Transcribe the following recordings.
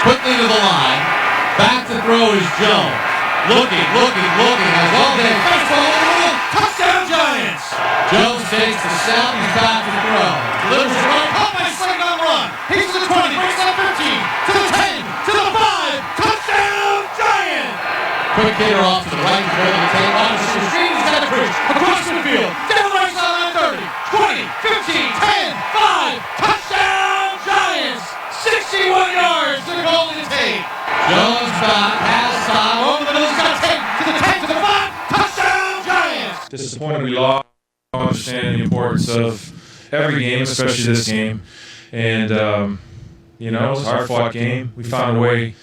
quickly to the line. Back to throw is Jones. Looking, has all day. Fastball, touchdown Giants! Jones takes the snap, he's back to throw. Delivers it right, caught by Slade on the run. He's to the 20, breaks down 15, to the 10, to the 5, touchdown Giants! Quick hitter off to the right, to the tape, on the screen, he's got a bridge, across the field, down the right sideline 30, 20, 15, 10, 5, touchdown Giants! 61 yards to the golden tape. Jones back, has time, over the middle, he's got a tape, to the 10, to the 5, touchdown Giants! Disappointed we lost. I understand the importance of every game, especially this game. And, it was a hard-fought game. We found a way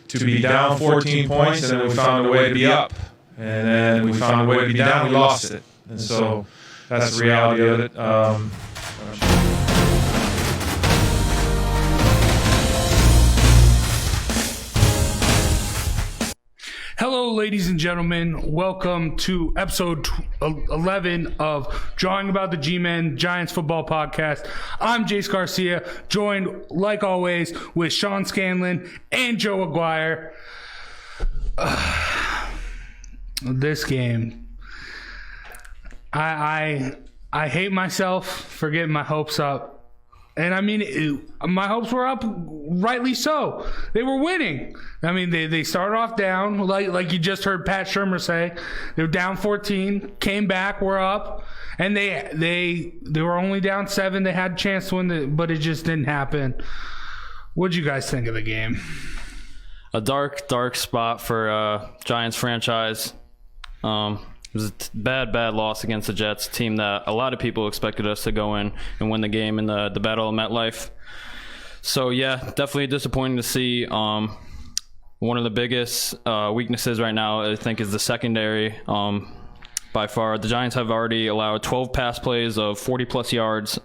to be down 14 points, and then we found a way to be up. And then we found a way to be down, we lost it. And so that's the reality of it. Hello, ladies and gentlemen. Welcome to episode 11 of Drawing About the GMen Giants Football Podcast. I'm Jace Garcia, joined, like always, with Sean Scanlon and Joe Aguirre. This game, I hate myself for getting my hopes up. And I mean, my hopes were up, rightly so. They were winning. I mean, they started off down, like you just heard Pat Shurmur say. They were down 14, came back, were up, and they were only down 7. They had a chance to win, but it just didn't happen. What'd you guys think of the game? A dark spot for Giants franchise. It was a bad loss against the Jets, a team that a lot of people expected us to go in and win the game in the Battle of MetLife. So, yeah, definitely disappointing to see. One of the biggest weaknesses right now, I think, is the secondary. By far, the Giants have already allowed 12 pass plays of 40-plus yards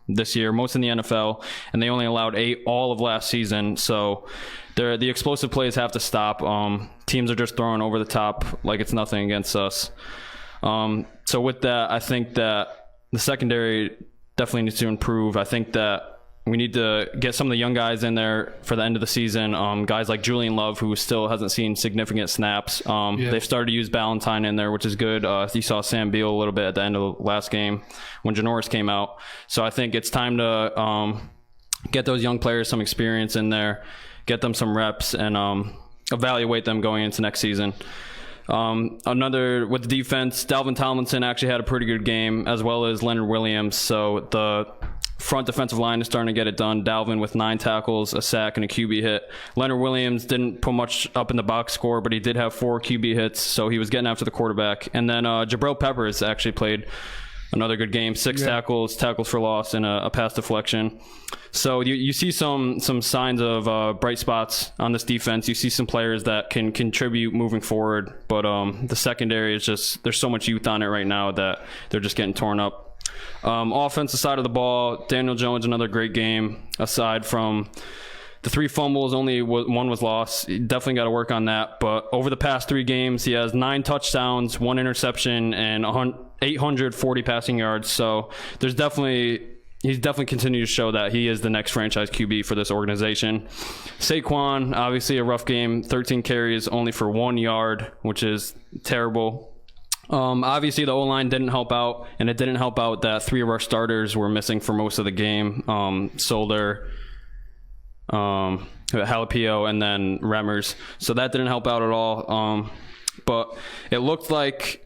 this year, most in the NFL, and they only allowed 8 all of last season. So the explosive plays have to stop. Teams are just throwing over the top like it's nothing against us. So with that, I think that the secondary definitely needs to improve. I think that we need to get some of the young guys in there for the end of the season. Guys like Julian Love, who still hasn't seen significant snaps. They've started to use Ballantyne in there, which is good. You saw Sam Beal a little bit at the end of the last game when Janoris came out. So I think it's time to get those young players some experience in there, get them some reps, and evaluate them going into next season. Another with the defense, Dalvin Tomlinson actually had a pretty good game, as well as Leonard Williams. So the front defensive line is starting to get it done. Dalvin with 9 tackles, a sack, and a QB hit. Leonard Williams didn't put much up in the box score, but he did have 4 QB hits, so he was getting after the quarterback. And then Jabril Peppers actually played another good game, 6 tackles for loss, and a pass deflection. So you see some signs of bright spots on this defense. You see some players that can contribute moving forward, but the secondary is just, there's so much youth on it right now that they're just getting torn up. Offensive side of the ball, Daniel Jones, another great game. Aside from the 3 fumbles, only one was lost. Definitely got to work on that. But over the past 3 games, he has 9 touchdowns, 1 interception, and 840 passing yards. So he's definitely continued to show that he is the next franchise QB for this organization. Saquon, obviously a rough game, 13 carries, only for 1 yard, which is terrible. Obviously the O-line didn't help out, and it didn't help out that 3 of our starters were missing for most of the game. Solder, Jalapio, and then Remmers. So that didn't help out at all. But it looked like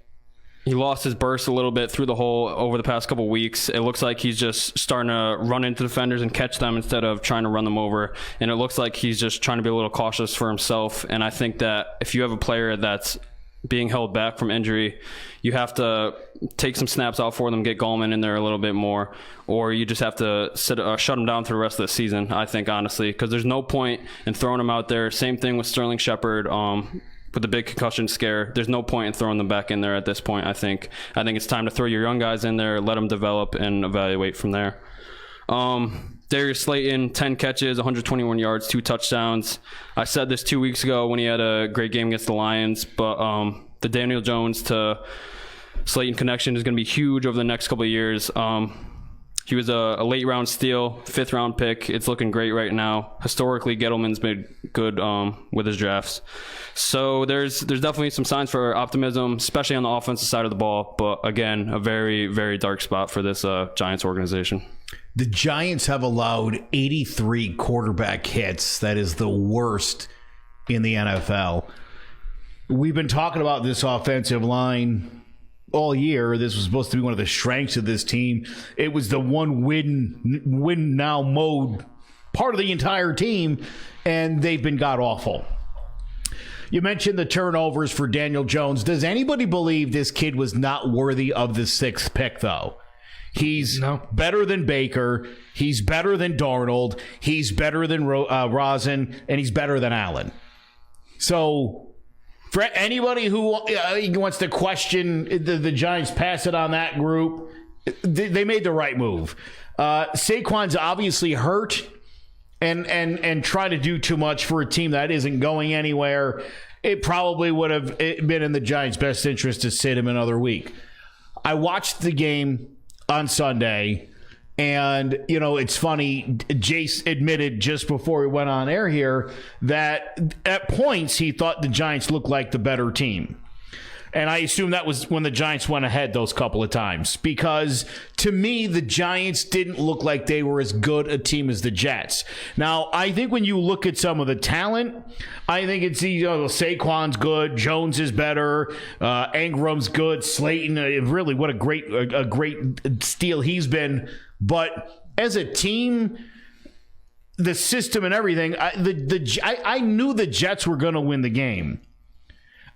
he lost his burst a little bit through the hole over the past couple weeks. It looks like he's just starting to run into defenders and catch them instead of trying to run them over. And it looks like he's just trying to be a little cautious for himself. And I think that if you have a player that's being held back from injury, you have to take some snaps out for them, get Gallman in there a little bit more, or you just have to shut him down for the rest of the season, I think, honestly, because there's no point in throwing him out there. Same thing with Sterling Shepard with the big concussion scare. There's no point in throwing them back in there at this point, I think. I think it's time to throw your young guys in there, let them develop, and evaluate from there. Darius Slayton, 10 catches, 121 yards, 2 touchdowns. I said this 2 weeks ago when he had a great game against the Lions, but the Daniel Jones to Slayton connection is going to be huge over the next couple of years. He was a late round steal, 5th round pick. It's looking great right now. Historically, Gettleman's been good with his drafts. So there's definitely some signs for optimism, especially on the offensive side of the ball. But again, a very, very dark spot for this Giants organization. The Giants have allowed 83 quarterback hits. That is the worst in the NFL. We've been talking about this offensive line all year. This was supposed to be one of the strengths of this team. It was the one win now mode part of the entire team, and they've been god awful. You mentioned the turnovers for Daniel Jones. Does anybody believe this kid was not worthy of the 6th pick, though? He's better than Baker. He's better than Darnold. He's better than Rosen, and he's better than Allen. So for anybody who wants to question the Giants, pass it on that group. They made the right move. Saquon's obviously hurt and trying to do too much for a team that isn't going anywhere. It probably would have been in the Giants' best interest to sit him another week. I watched the game on Sunday, and, it's funny, Jace admitted just before we went on air here that at points he thought the Giants looked like the better team. And I assume that was when the Giants went ahead those couple of times, because to me, the Giants didn't look like they were as good a team as the Jets. Now, I think when you look at some of the talent, I think it's Saquon's good, Jones is better, Ingram's good, Slayton, really what a great steal he's been. But as a team, the system and everything, I knew the Jets were going to win the game.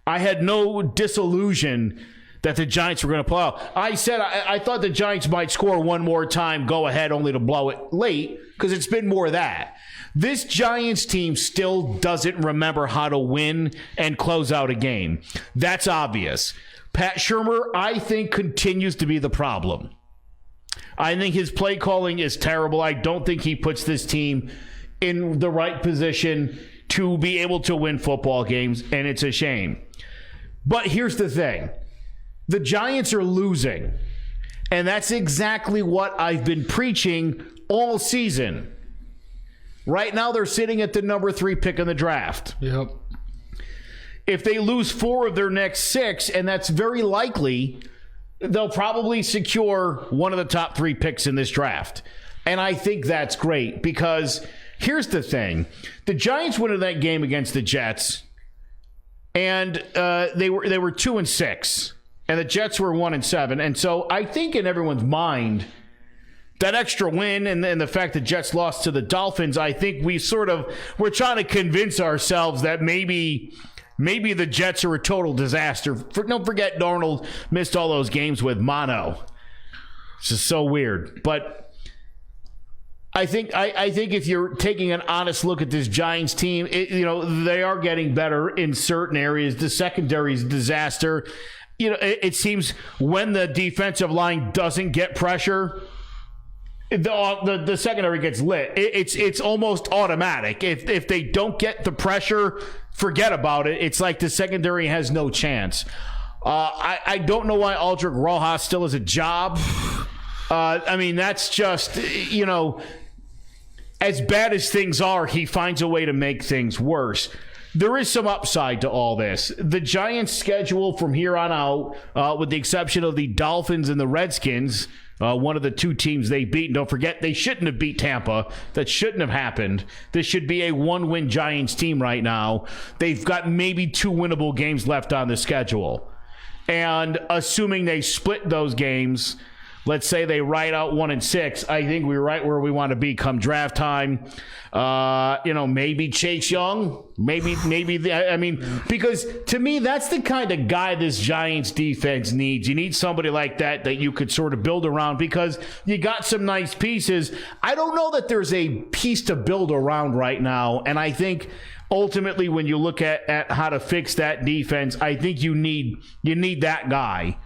I had no disillusion that the Giants were going to pull out. I said I thought the Giants might score one more time, go ahead, only to blow it late, because it's been more of that. This Giants team still doesn't remember how to win and close out a game. That's obvious. Pat Shurmur, I think, continues to be the problem. I think his play calling is terrible. I don't think he puts this team in the right position to be able to win football games, and it's a shame. But here's the thing. The Giants are losing, and that's exactly what I've been preaching all season. Right now, they're sitting at the number 3 pick in the draft. Yep. If they lose 4 of their next 6, and that's very likely, they'll probably secure one of the top 3 picks in this draft. And I think that's great, because here's the thing. The Giants went into that game against the Jets, and they were 2-6, and the Jets were 1-7. And so I think in everyone's mind, that extra win and the fact that Jets lost to the Dolphins, I think we're trying to convince ourselves that maybe the Jets are a total disaster. Don't forget Darnold missed all those games with mono. It's just so weird. But I think if you're taking an honest look at this Giants team, they are getting better in certain areas. The secondary is a disaster. It seems when the defensive line doesn't get pressure, the secondary gets lit. It's almost automatic. If they don't get the pressure, forget about it. It's like the secondary has no chance. I don't know why Aldrich Rojas still has a job. That's just, as bad as things are, he finds a way to make things worse. There is some upside to all this. The Giants' schedule from here on out, with the exception of the Dolphins and the Redskins, one of the 2 teams they beat. And don't forget, they shouldn't have beat Tampa. That shouldn't have happened. This should be a 1-win Giants team right now. They've got maybe 2 winnable games left on the schedule. And assuming they split those games, let's say they ride out 1-6, I think we're right where we want to be come draft time. Maybe Chase Young, because to me, that's the kind of guy this Giants defense needs. You need somebody like that you could sort of build around, because you got some nice pieces. I don't know that there's a piece to build around right now. And I think ultimately when you look at how to fix that defense, I think you need that guy.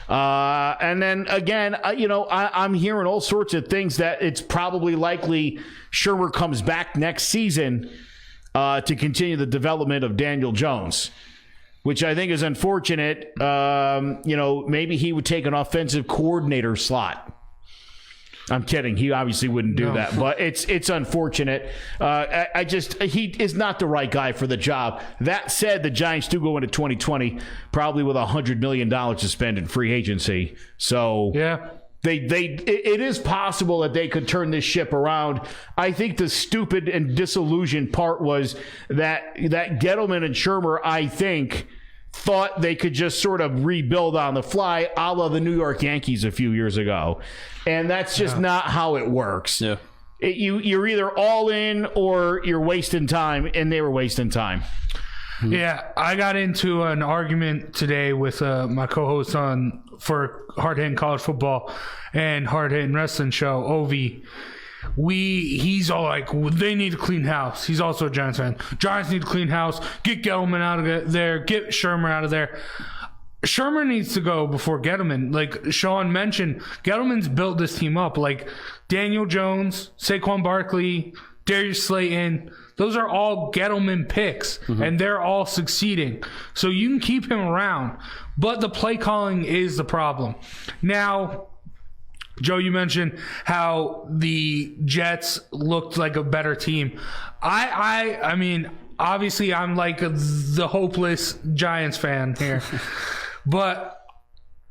And then again, I'm hearing all sorts of things that it's probably likely Shurmur comes back next season to continue the development of Daniel Jones, which I think is unfortunate. Maybe he would take an offensive coordinator slot. I'm kidding. He obviously wouldn't do that, but it's unfortunate. He is not the right guy for the job. That said, the Giants do go into 2020 probably with $100 million to spend in free agency. So yeah. It is possible that they could turn this ship around. I think the stupid and disillusioned part was that Gettleman and Shermer, I think, thought they could just sort of rebuild on the fly, a la the New York Yankees a few years ago. And that's just not how it works. Yeah. You're either all in or you're wasting time, and they were wasting time. Yeah, I got into an argument today with my co-host for Hard Hitting College Football and Hard Hitting Wrestling show, Ovi. He's all like, they need to clean house. He's also a Giants fan. Giants need to clean house. Get Gettleman out of there. Get Shermer out of there. Shermer needs to go before Gettleman. Like Sean mentioned, Gettleman's built this team up. Like Daniel Jones, Saquon Barkley, Darius Slayton. Those are all Gettleman picks, and they're all succeeding. So you can keep him around, but the play calling is the problem. Now, Joe, you mentioned how the Jets looked like a better team. I mean, obviously I'm like the hopeless Giants fan here. But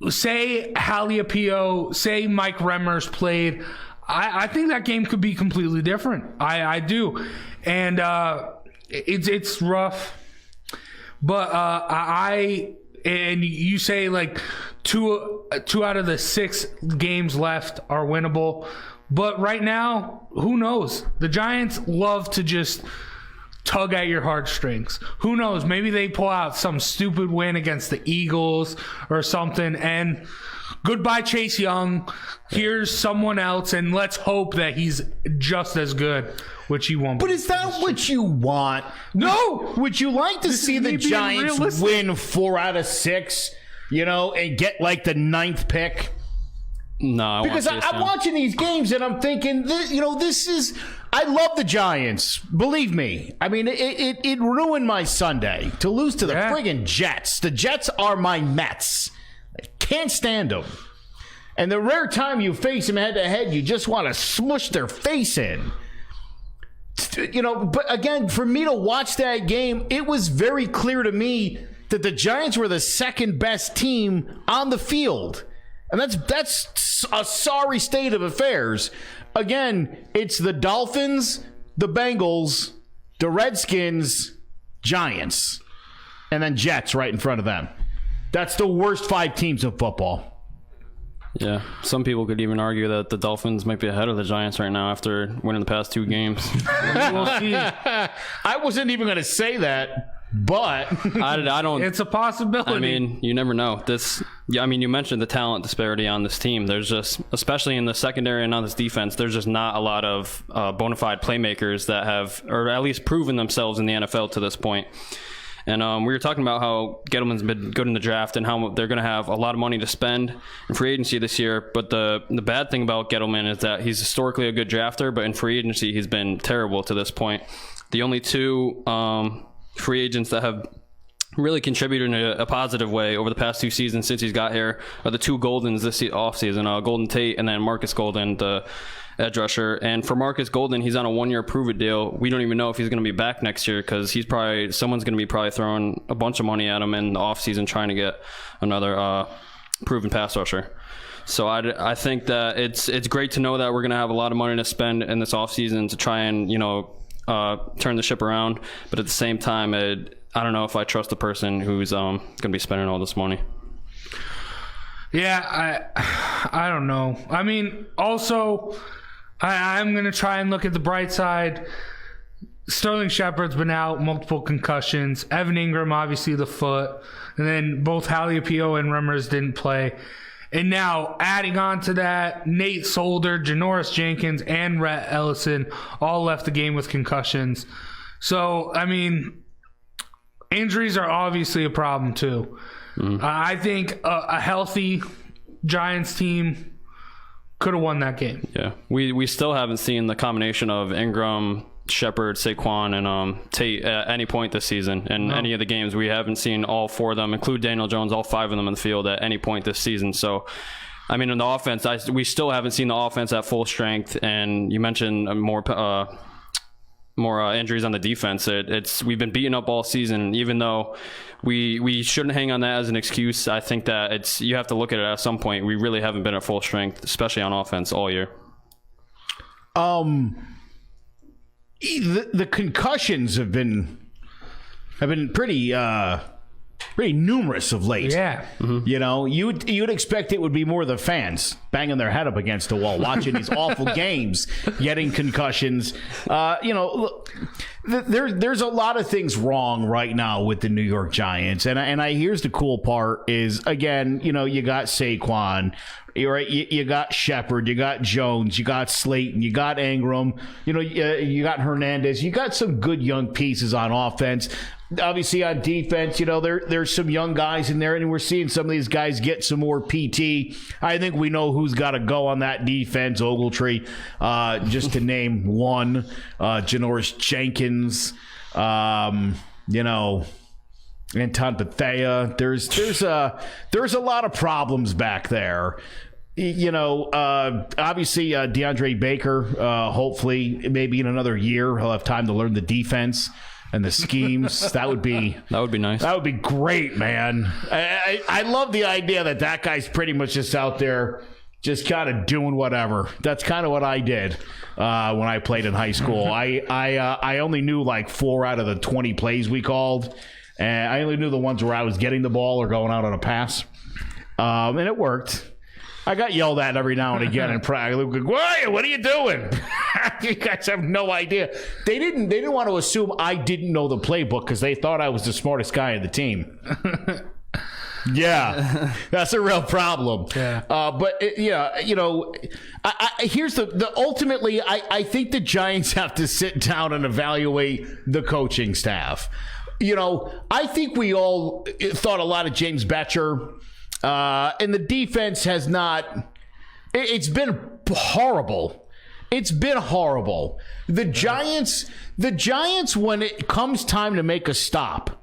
say Halilapio, say Mike Remmers played, I think that game could be completely different. I do. And it's rough. But and you say like two out of the 6 games left are winnable. But right now, who knows? The Giants love to just tug at your heartstrings. Who knows? Maybe they pull out some stupid win against the Eagles or something. And goodbye, Chase Young. Here's someone else, and let's hope that he's just as good, which he won't be. But is that what you want? No! Would you like to see the Giants win 4 out of 6, and get like the 9th pick? No, because I'm watching these games and I'm thinking, this is. I love the Giants. Believe me. I mean, it ruined my Sunday to lose to the friggin' Jets. The Jets are my Mets. I can't stand them. And the rare time you face them head to head, you just want to smush their face in. But again, for me to watch that game, it was very clear to me that the Giants were the second best team on the field. And that's a sorry state of affairs. Again, it's the Dolphins, the Bengals, the Redskins, Giants, and then Jets right in front of them. That's the worst 5 teams of football. Yeah, some people could even argue that the Dolphins might be ahead of the Giants right now after winning the past 2 games. We'll see. I wasn't even going to say that. But I don't. It's a possibility. I mean, you never know. You mentioned the talent disparity on this team. There's just, especially in the secondary and on this defense, there's just not a lot of bona fide playmakers that have, or at least proven themselves in the NFL to this point. And we were talking about how Gettleman's been good in the draft and how they're going to have a lot of money to spend in free agency this year. But the bad thing about Gettleman is that he's historically a good drafter, but in free agency he's been terrible to this point. The only 2 free agents that have really contributed in a positive way over the past 2 seasons since he's got here are the 2 Goldens this offseason, Golden Tate and then Marcus Golden, the edge rusher. And for Marcus Golden, he's on a 1-year prove-it deal. We don't even know if he's going to be back next year because someone's going to be throwing a bunch of money at him in the offseason trying to get another proven pass rusher. So I think that it's great to know that we're going to have a lot of money to spend in this offseason to try and, turn the ship around. But at the same time, I don't know if I trust the person who's going to be spending all this money. Yeah, I don't know. I mean, also, I'm going to try and look at the bright side. Sterling Shepard's been out, multiple concussions. Evan Ingram, obviously, the foot. And then both Halilapio and Remmers didn't play. And now, adding on to that, Nate Solder, Janoris Jenkins, and Rhett Ellison all left the game with concussions. So, I mean, injuries are obviously a problem, too. I think a healthy Giants team could have won that game. Yeah, we still haven't seen the combination of Ingram, Shepard, Saquon, and Tate at any point this season. In any of the games, we haven't seen all 4 of them, include Daniel Jones, all 5 of them in the field at any point this season. So I mean, in the offense, we still haven't seen the offense at full strength. And you mentioned more injuries on the defense. We've been beaten up all season, even though we shouldn't hang on that as an excuse. I think that you have to look at it at some point. We really haven't been at full strength, especially on offense all year. The concussions have been pretty numerous of late. Yeah. Mm-hmm. You know, you'd expect it would be more the fans banging their head up against the wall, watching these awful games, getting concussions. Look, there's a lot of things wrong right now with the New York Giants, and here's the cool part is, again, you got Saquon. Right, you got Shepard, you got Jones, you got Slayton, you got Ingram, you got Hernandez, you got some good young pieces on offense. Obviously on defense, there's some young guys in there, and we're seeing some of these guys get some more PT. I think we know who's got to go on that defense. Ogletree, just to name one. Janoris Jenkins, Anton Bethea. There's a lot of problems back there. Obviously DeAndre Baker, hopefully maybe in another year he'll have time to learn the defense and the schemes. That would be nice. That would be great, man. I love the idea that guy's pretty much just out there just kind of doing whatever. That's kind of what I did when I played in high school. I only knew like 4 out of the 20 plays we called, and I only knew the ones where I was getting the ball or going out on a pass, and it worked. I got yelled at every now and again in practice. What are you doing? You guys have no idea. They didn't want to assume I didn't know the playbook because they thought I was the smartest guy in the team. Yeah, that's a real problem. Yeah. Here's the ultimately, I think the Giants have to sit down and evaluate the coaching staff. I think we all thought a lot of James Betcher. And the defense has not. It's been horrible. It's been horrible. The Giants, when it comes time to make a stop,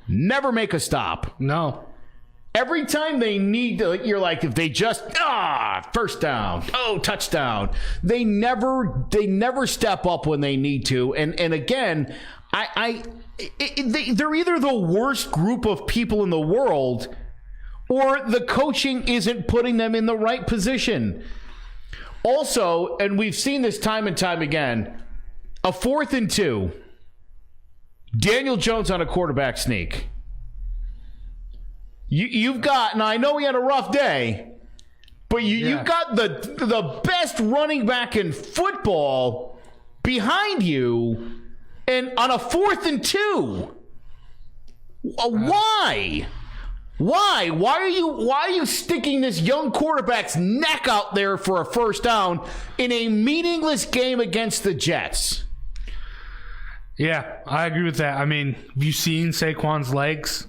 never make a stop. No. Every time they need to, you're like, if they just first down, touchdown. They never step up when they need to. And again, they're either the worst group of people in the world, or the coaching isn't putting them in the right position. Also, and we've seen this time and time again, a 4th and 2, Daniel Jones on a quarterback sneak. You've got, now I know he had a rough day, but you've got the best running back in football behind you, and on a 4th and 2. Why? Why are you sticking this young quarterback's neck out there for a first down in a meaningless game against the Jets? Yeah, I agree with that. I mean, have you seen Saquon's legs?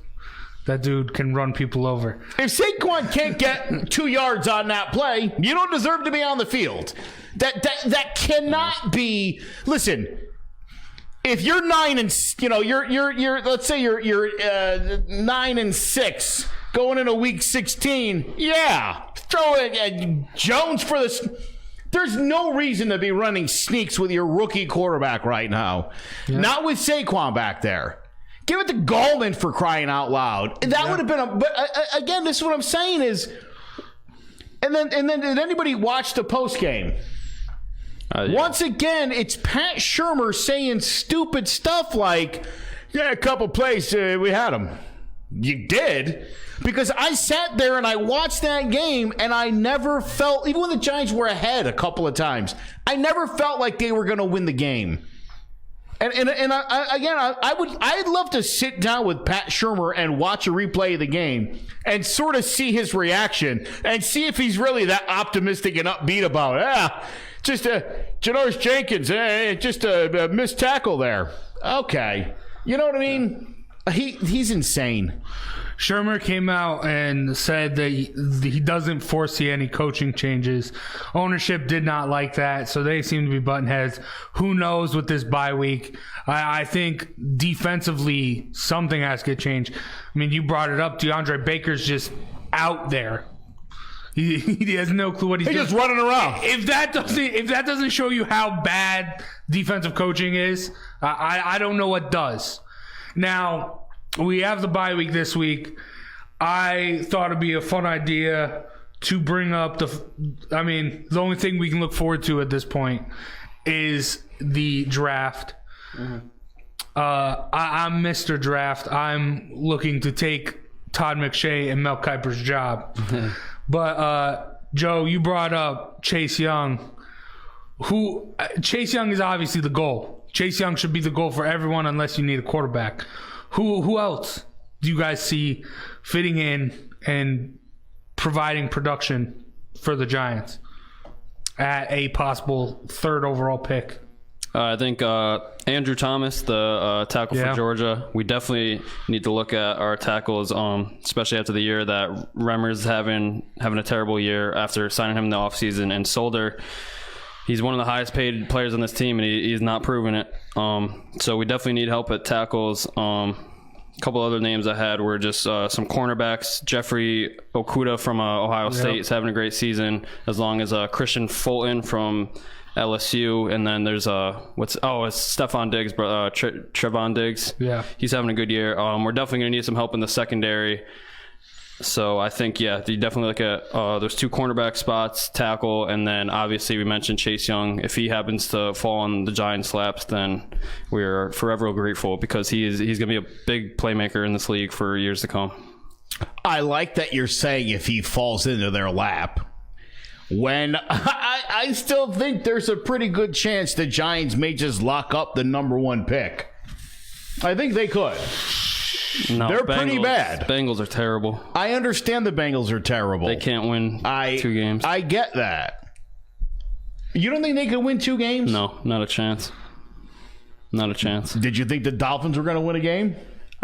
That dude can run people over. If Saquon can't get 2 yards on that play, you don't deserve to be on the field. That cannot be. Listen, if you're 9 and you're let's say you're 9 and 6 going into week 16, throw Jones for this. There's no reason to be running sneaks with your rookie quarterback right now. Yeah. Not with Saquon back there. Give it to Gallman, for crying out loud. And that would have been but again, this is what I'm saying is, and then did anybody watch the post game? Once again, it's Pat Shurmur saying stupid stuff like, a couple plays, we had them. You did? Because I sat there and I watched that game, and I never felt, even when the Giants were ahead a couple of times, I never felt like they were going to win the game. I'd love to sit down with Pat Shurmur and watch a replay of the game and sort of see his reaction and see if he's really that optimistic and upbeat about it. Just Janoris Jenkins, just a missed tackle there. Okay. You know what I mean? He's insane. Shurmur came out and said that he doesn't foresee any coaching changes. Ownership did not like that, so they seem to be button heads. Who knows with this bye week? I think defensively something has to get changed. I mean, you brought it up. DeAndre Baker's just out there. He has no clue what he's doing. He's just running around. If that doesn't show you how bad defensive coaching is, I don't know what does. Now, we have the bye week this week. I thought it'd be a fun idea to bring up the only thing we can look forward to at this point is the draft. Mm-hmm. I'm Mr. Draft. I'm looking to take Todd McShay and Mel Kiper's job. But, Joe, you brought up Chase Young. Chase Young is obviously the goal. Chase Young should be the goal for everyone unless you need a quarterback. Who else do you guys see fitting in and providing production for the Giants at a possible third overall pick? I think Andrew Thomas, the tackle for Georgia. We definitely need to look at our tackles, especially after the year that Remmer's having a terrible year after signing him in the offseason. And Solder, he's one of the highest paid players on this team, and he's not proven it. So we definitely need help at tackles. A couple other names I had were just some cornerbacks. Jeffrey Okudah from Ohio State is having a great season, as long as Christian Fulton from LSU, and then there's it's Stephon Diggs, Trevon Diggs. Yeah, he's having a good year. We're definitely going to need some help in the secondary. So I think, you definitely look at those two cornerback spots, tackle, and then obviously we mentioned Chase Young. If he happens to fall on the Giants' laps, then we're forever grateful, because he's going to be a big playmaker in this league for years to come. I like that you're saying if he falls into their lap, when I still think there's a pretty good chance the Giants may just lock up the number one pick. I think they could. No, they're pretty bad. Bengals are terrible. I understand the Bengals are terrible. They can't win 2 games. I get that. You don't think they could win 2 games? No, not a chance. Not a chance. Did you think the Dolphins were going to win a game?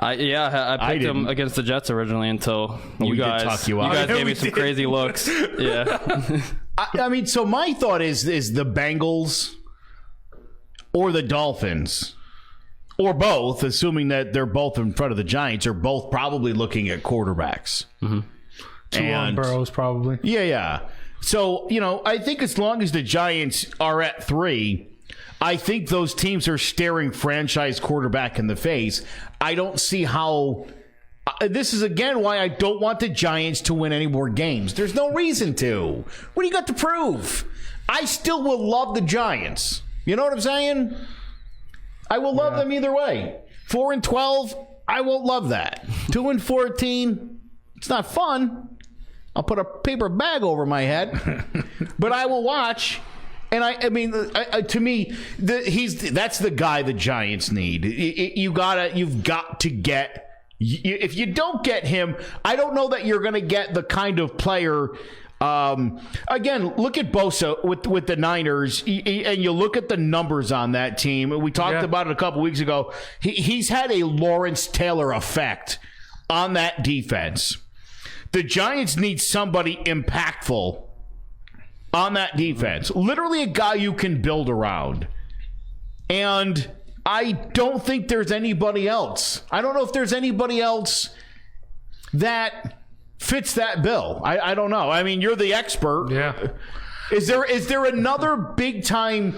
I picked them against the Jets originally until you guys gave me some crazy looks. Yeah. I mean, so my thought is the Bengals or the Dolphins, or both, assuming that they're both in front of the Giants, are both probably looking at quarterbacks. Mm-hmm. And Burrows probably. Yeah. So, I think as long as the Giants are at 3, I think those teams are staring franchise quarterback in the face. I don't see how... this is, again, why I don't want the Giants to win any more games. There's no reason to. What do you got to prove? I still will love the Giants. You know what I'm saying? I will love them either way. 4-12, I won't love that. 2-14, it's not fun. I'll put a paper bag over my head. But I will watch... And to me, that's the guy the Giants need. You've got to get. If you don't get him, I don't know that you're going to get the kind of player. Again, look at Bosa with the Niners, and you look at the numbers on that team. We talked about it a couple weeks ago. He's had a Lawrence Taylor effect on that defense. The Giants need somebody impactful on that defense. Literally a guy you can build around. And I don't think there's anybody else. I don't know if there's anybody else that fits that bill. I don't know. I mean, you're the expert. Yeah. Is there another big-time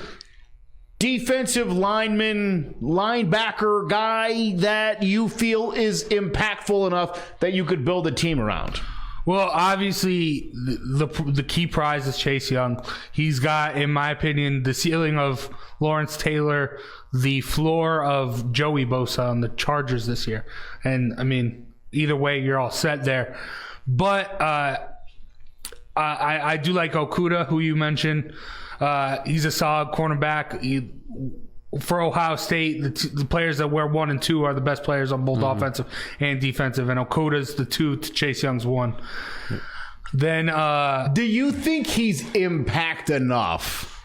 defensive lineman, linebacker guy that you feel is impactful enough that you could build a team around? Well, obviously, the key prize is Chase Young. He's got, in my opinion, the ceiling of Lawrence Taylor, the floor of Joey Bosa on the Chargers this year. And, I mean, either way, you're all set there. But I do like Okudah, who you mentioned. He's a solid cornerback. For Ohio State, the players that wear 1 and 2 are the best players on both offensive and defensive, and Okudah's the 2, Chase Young's 1. Then, do you think he's impact enough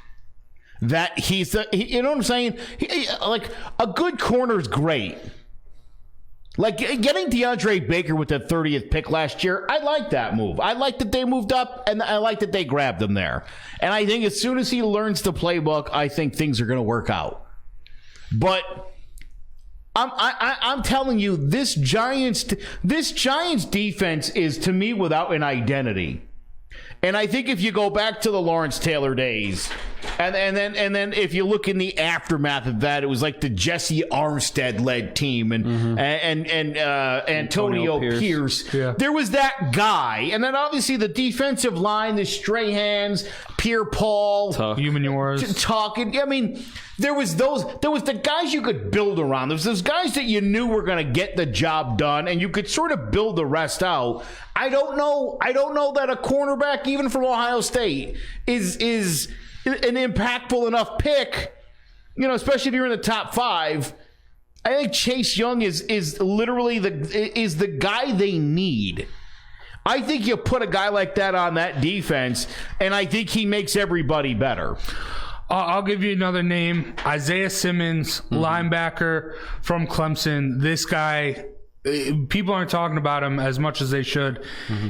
that you know what I'm saying? Like, a good corner is great. Like, getting DeAndre Baker with the 30th pick last year, I like that move. I like that they moved up, and I like that they grabbed him there. And I think as soon as he learns the playbook, I think things are going to work out. But I'm telling you, this Giants defense is, to me, without an identity. And I think if you go back to the Lawrence Taylor days, and then if you look in the aftermath of that, it was like the Jesse Armstead led team and Antonio Pierce. Yeah. There was that guy, and then obviously the defensive line, the Strahans, Pierre Paul, Humaniores. talking. I mean, there was the guys you could build around. There was those guys that you knew were going to get the job done, and you could sort of build the rest out. I don't know that a cornerback, even from Ohio State, is an impactful enough pick. You know, especially if you're in the top 5. I think Chase Young is literally the guy they need. I think you put a guy like that on that defense, and I think he makes everybody better. I'll give you another name. Isaiah Simmons, linebacker from Clemson. This guy, people aren't talking about him as much as they should.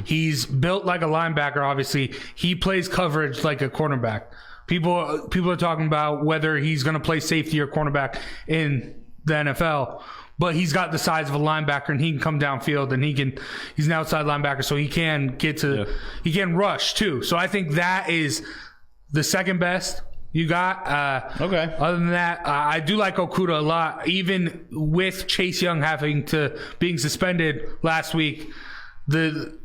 He's built like a linebacker, obviously. He plays coverage like a cornerback. People are talking about whether he's going to play safety or cornerback in the NFL. But he's got the size of a linebacker, and he can come downfield, and he's an outside linebacker, so he can he can rush too. So I think that is the second best you got. Okay. Other than that, I do like Okudah a lot. Even with Chase Young being suspended last week, the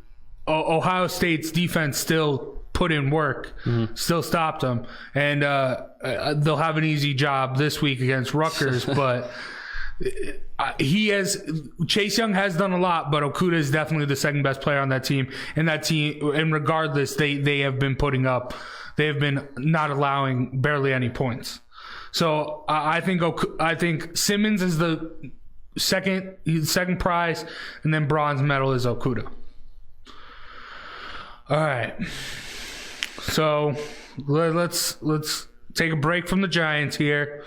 Ohio State's defense still put in work, still stopped them, and they'll have an easy job this week against Rutgers. But Chase Young has done a lot, but Okudah is definitely the second best player on that team. And that team, and regardless, they have been putting up. They have been not allowing barely any points. So I think Simmons is the second prize, and then bronze medal is Okudah. All right. So let's take a break from the Giants here.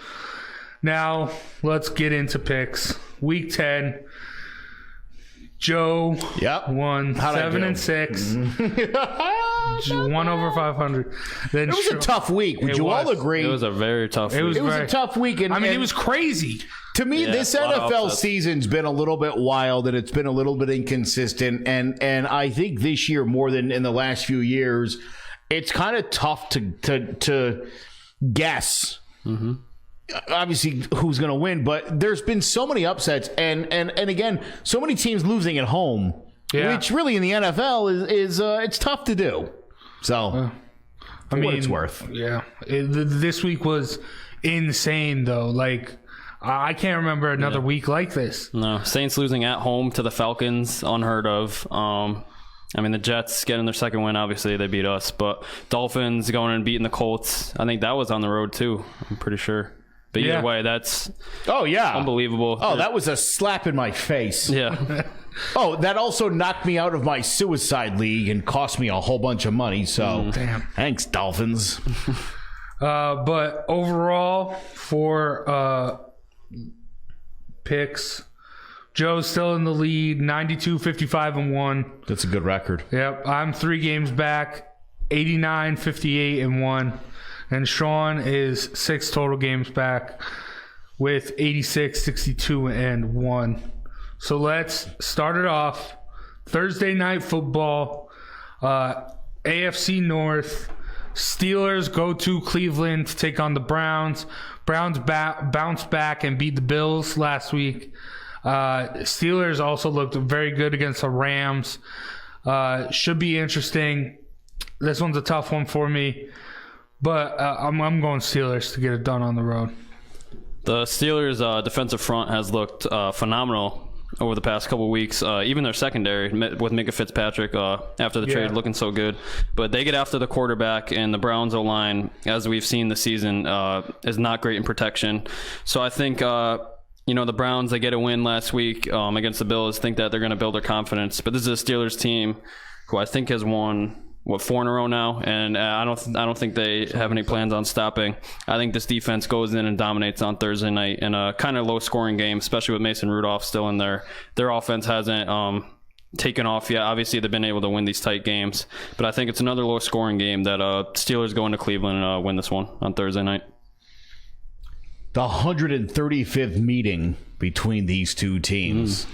Now let's get into picks. Week 10. Joe won 7-6. 1 over 500. Then it was a tough week. Would you all agree? It was a very tough week. It was a tough week. And, it was crazy. To me, this NFL season's been a little bit wild, and it's been a little bit inconsistent. And I think this year, more than in the last few years, it's kind of tough to guess. Obviously, who's going to win? But there's been so many upsets, and again, so many teams losing at home, which really in the NFL is it's tough to do. So, for what it's worth. Yeah, this week was insane, though. Like, I can't remember another week like this. No, Saints losing at home to the Falcons, unheard of. The Jets getting their second win. Obviously, they beat us, but Dolphins going and beating the Colts. I think that was on the road too. I'm pretty sure. But either way, that's unbelievable. Oh, that was a slap in my face. Yeah. Oh, that also knocked me out of my suicide league and cost me a whole bunch of money. So, thanks, Dolphins. But overall, for picks, Joe's still in the lead, 92, 55, and 1. That's a good record. Yep, I'm 3 games back, 89, 58, and 1. And Sean is 6 total games back with 86, 62, and 1. So let's start it off. Thursday night football, AFC North. Steelers go to Cleveland to take on the Browns. Browns bounce back and beat the Bills last week. Steelers also looked very good against the Rams. Should be interesting. This one's a tough one for me. But I'm going Steelers to get it done on the road. The Steelers' defensive front has looked phenomenal over the past couple of weeks. Even their secondary with Minka Fitzpatrick after the trade looking so good. But they get after the quarterback, and the Browns O-line, as we've seen this season, is not great in protection. So I think the Browns, they get a win last week against the Bills, think that they're going to build their confidence. But this is a Steelers team who I think has won 4 in a row now, and I don't think they have any plans on stopping. I think this defense goes in and dominates on Thursday night in a kind of low-scoring game, especially with Mason Rudolph still in there. Their offense hasn't taken off yet. Obviously, they've been able to win these tight games, but I think it's another low-scoring game that Steelers go into Cleveland and win this one on Thursday night. The 135th meeting between these two teams.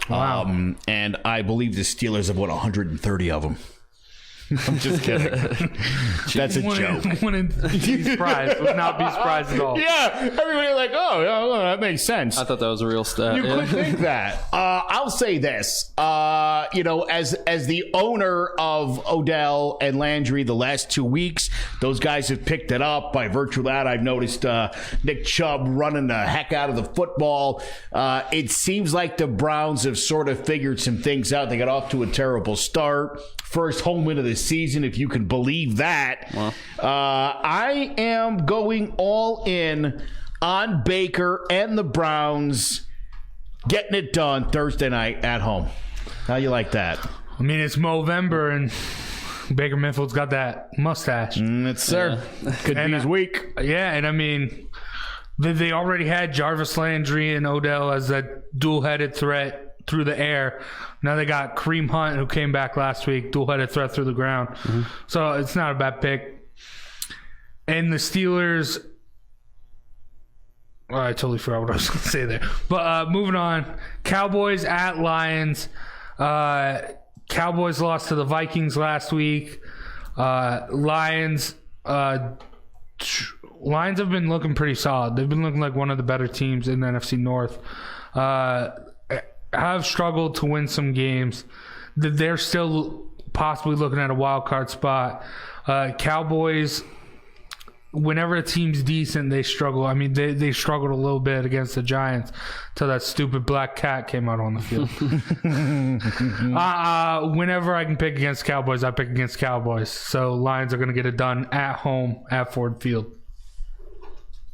Wow. And I believe the Steelers have won 130 of them. I'm just kidding. That's a joke. Wouldn't be surprised. Would not be surprised at all. Yeah, everybody like, oh, that makes sense. I thought that was a real stat. You could think that. I'll say this. As the owner of Odell and Landry the last 2 weeks, those guys have picked it up. By virtue of that, I've noticed Nick Chubb running the heck out of the football. It seems like the Browns have sort of figured some things out. They got off to a terrible start. First home win of the season, if you can believe that. Wow. I am going all in on Baker and the Browns getting it done Thursday night at home. How you like that? I mean, it's Movember and Baker Mayfield's got that mustache. It's sir. Could be his week. Yeah, and I mean, they already had Jarvis Landry and Odell as that dual-headed threat through the air. Now they got Kareem Hunt, who came back last week, dual-headed threat through the ground. Mm-hmm. So it's not a bad pick. And the Steelers, I totally forgot what I was going to say there. But moving on, Cowboys at Lions. Cowboys lost to the Vikings last week. Lions have been looking pretty solid. They've been looking like one of the better teams in the NFC North. Have struggled to win some games. They're still possibly looking at a wild card spot. Cowboys, whenever a team's decent, they struggle. I mean, they struggled a little bit against the Giants till that stupid black cat came out on the field. Whenever I can pick against Cowboys, I pick against Cowboys. So Lions are going to get it done at home at Ford Field.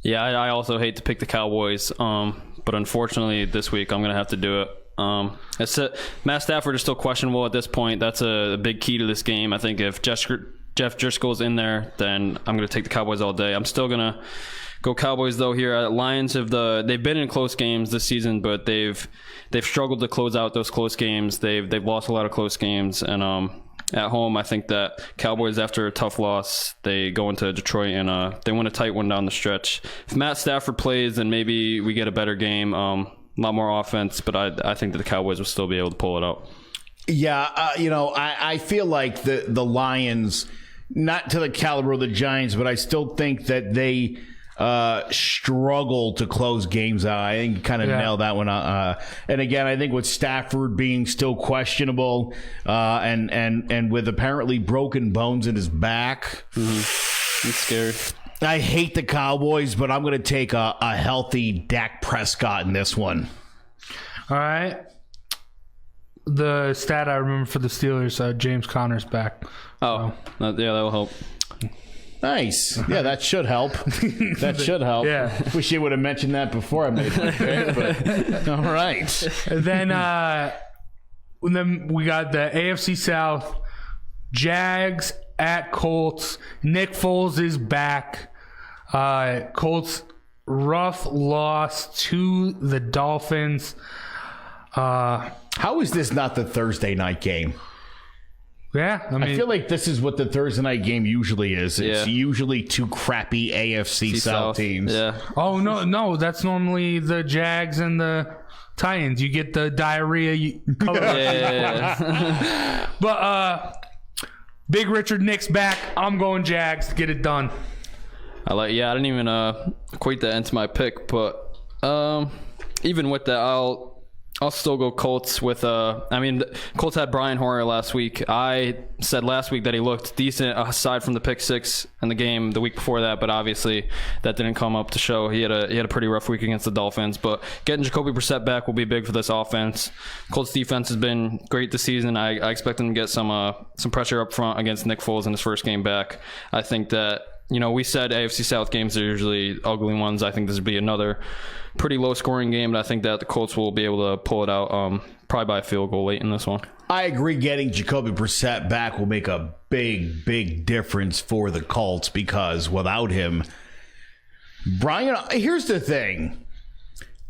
Yeah, I also hate to pick the Cowboys, but unfortunately this week I'm going to have to do it. Matt Stafford is still questionable at this point. That's a big key to this game. I think if Jeff Driscoll's in there, then I'm going to take the Cowboys all day. I'm still going to go Cowboys though here. Lions they've been in close games this season, but they've struggled to close out those close games. They've lost a lot of close games, and at home I think that Cowboys, after a tough loss, they go into Detroit and they win a tight one down the stretch. If Matt Stafford plays, then maybe we get a better game. A lot more offense, but I think that the Cowboys will still be able to pull it out. Yeah, I feel like the Lions, not to the caliber of the Giants, but I still think that they struggle to close games out. I think kind of nailed that one. And again, I think with Stafford being still questionable and with apparently broken bones in his back, it's scary. I hate the Cowboys, but I'm going to take a healthy Dak Prescott in this one. All right. The stat I remember for the Steelers, James Conner's back. Oh, yeah, that will help. Nice. Yeah, that should help. That should help. Yeah. Wish you would have mentioned that before I made my pick, but all right. And then we got the AFC South, Jags at Colts. Nick Foles is back. Colts rough loss to the Dolphins. How is this not the Thursday night game? Yeah, I feel like this is what the Thursday night game usually is. It's Yeah. usually two crappy AFC South teams. Yeah. Oh, no, that's normally the Jags and the Titans. You get the diarrhea color. Yeah. But Big Richard Nick's back. I'm going Jags to get it done. I didn't even equate that into my pick, but even with that, I'll still go Colts with Colts had Brian Hoyer last week. I said last week that he looked decent aside from the pick six in the game the week before that, but obviously that didn't come up to show. He had a pretty rough week against the Dolphins, but getting Jacoby Brissett back will be big for this offense. Colts defense has been great this season. I expect them to get some pressure up front against Nick Foles in his first game back. I think that, we said AFC South games are usually ugly ones. I think this would be another pretty low-scoring game, but I think that the Colts will be able to pull it out probably by a field goal late in this one. I agree. Getting Jacoby Brissett back will make a big, big difference for the Colts because without him, Brian, here's the thing.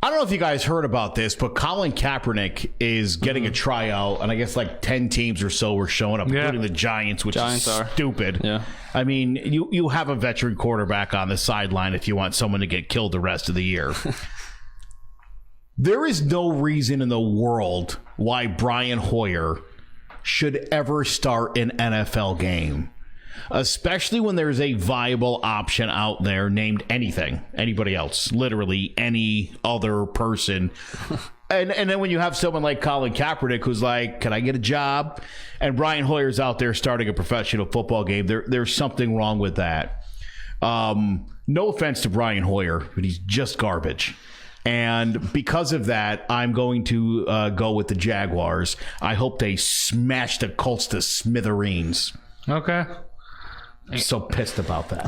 I don't know if you guys heard about this, but Colin Kaepernick is getting a tryout, and I guess like 10 teams or so were showing up, including the Giants, which is stupid. Yeah. I mean, you have a veteran quarterback on the sideline if you want someone to get killed the rest of the year. There is no reason in the world why Brian Hoyer should ever start an NFL game, especially when there's a viable option out there named anybody else, literally any other person. And then when you have someone like Colin Kaepernick who's like, can I get a job? And Brian Hoyer's out there starting a professional football game. There's something wrong with that. No offense to Brian Hoyer, but he's just garbage. And because of that, I'm going to go with the Jaguars. I hope they smash the Colts to smithereens. Okay. I'm so pissed about that.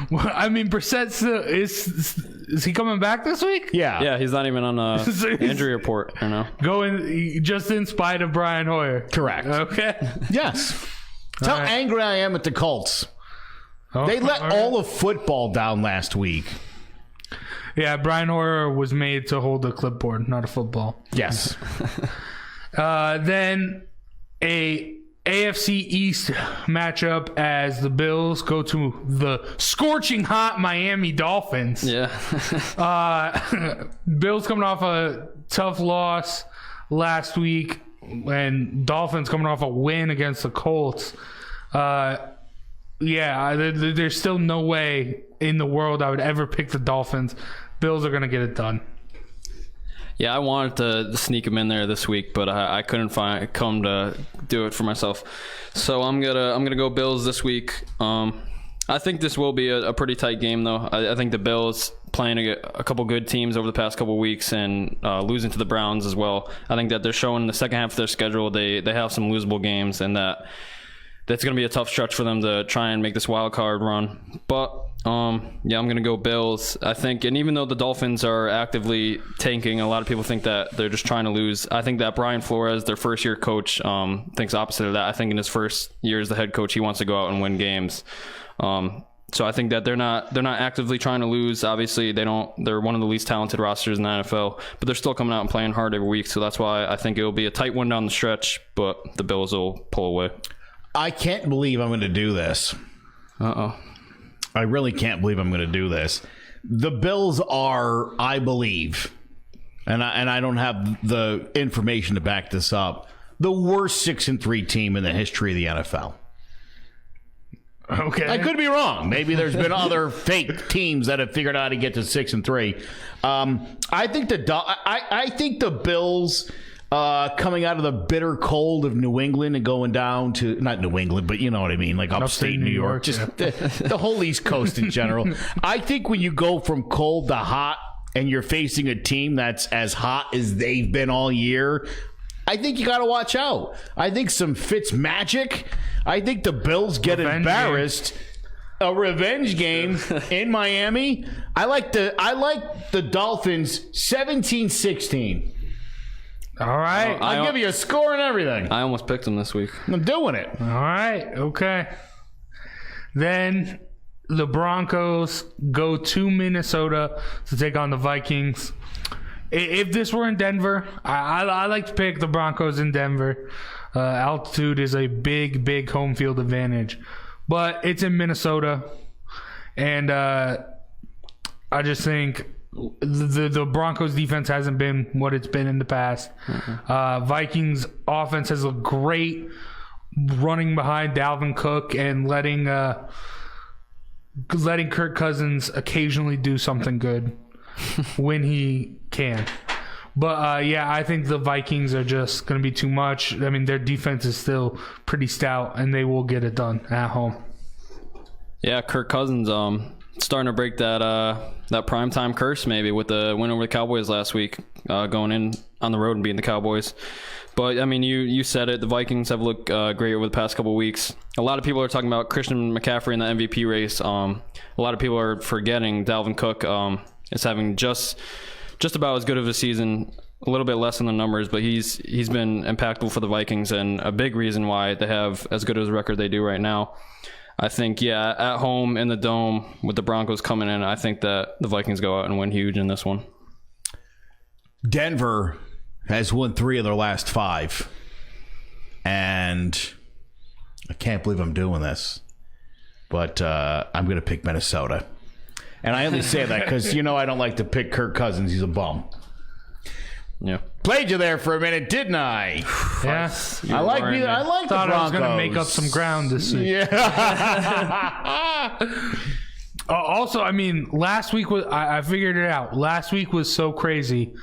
Well, I mean, Brissett is he coming back this week? Yeah, he's not even on the injury report. I know. Going just in spite of Brian Hoyer. Correct. Okay. Yes. That's how angry I am at the Colts. They let all of football down last week. Yeah, Brian Hoyer was made to hold a clipboard, not a football. Yes. Then a AFC East matchup as the Bills go to the scorching hot Miami Dolphins. Yeah. Bills coming off a tough loss last week, and Dolphins coming off a win against the Colts. There's still no way in the world I would ever pick the Dolphins. Bills are going to get it done. Yeah, I wanted to sneak him in there this week, but I couldn't come to do it for myself. So I'm gonna go Bills this week. I think this will be a pretty tight game, though. I think the Bills playing a couple good teams over the past couple weeks and losing to the Browns as well. I think that they're showing in the second half of their schedule they have some losable games, and that's going to be a tough stretch for them to try and make this wild card run. But I'm going to go Bills. I think, and even though the Dolphins are actively tanking, a lot of people think that they're just trying to lose. I think that Brian Flores, their first-year coach, thinks opposite of that. I think in his first year as the head coach, he wants to go out and win games. So I think that they're not actively trying to lose. Obviously, they're one of the least talented rosters in the NFL, but they're still coming out and playing hard every week. So that's why I think it will be a tight one down the stretch, but the Bills will pull away. I can't believe I'm going to do this. I really can't believe I'm going to do this. The Bills are, I believe, and I don't have the information to back this up, the worst 6-3 team in the history of the NFL. Okay. I could be wrong. Maybe there's been other fake teams that have figured out how to get to 6-3. I think the Bills coming out of the bitter cold of New England and going down to, not New England, but you know what I mean, like upstate New York, just the whole East Coast in general. I think when you go from cold to hot and you're facing a team that's as hot as they've been all year, I think you got to watch out. I think some Fitz magic. I think the Bills get embarrassed. A revenge game in Miami. I like the Dolphins 17-16. All right. I'll give you a score and everything. I almost picked them this week. I'm doing it. All right. Okay. Then the Broncos go to Minnesota to take on the Vikings. If this were in Denver, I like to pick the Broncos in Denver. Altitude is a big home field advantage. But it's in Minnesota. And I just think the Broncos defense hasn't been what it's been in the past. Vikings offense has looked great running behind Dalvin Cook and letting Kirk Cousins occasionally do something good when he can. But I think the Vikings are just going to be too much. I mean, their defense is still pretty stout, and they will get it done at home. Yeah, Kirk Cousins starting to break that primetime curse maybe with the win over the Cowboys last week, going in on the road and beating the Cowboys. But, I mean, you said it. The Vikings have looked great over the past couple of weeks. A lot of people are talking about Christian McCaffrey in the MVP race. A lot of people are forgetting Dalvin Cook is having just about as good of a season, a little bit less in the numbers, but he's been impactful for the Vikings and a big reason why they have as good as a record they do right now. I think, at home in the Dome with the Broncos coming in, I think that the Vikings go out and win huge in this one. Denver has won 3 of their last 5. And I can't believe I'm doing this, but I'm going to pick Minnesota. And I only say that because, I don't like to pick Kirk Cousins. He's a bum. Yeah. Played you there for a minute, didn't I? Yeah. I like the Thought I was Broncos. going to make up some ground this week. Yeah. Also, I mean, last week was I figured it out. Last week was so crazy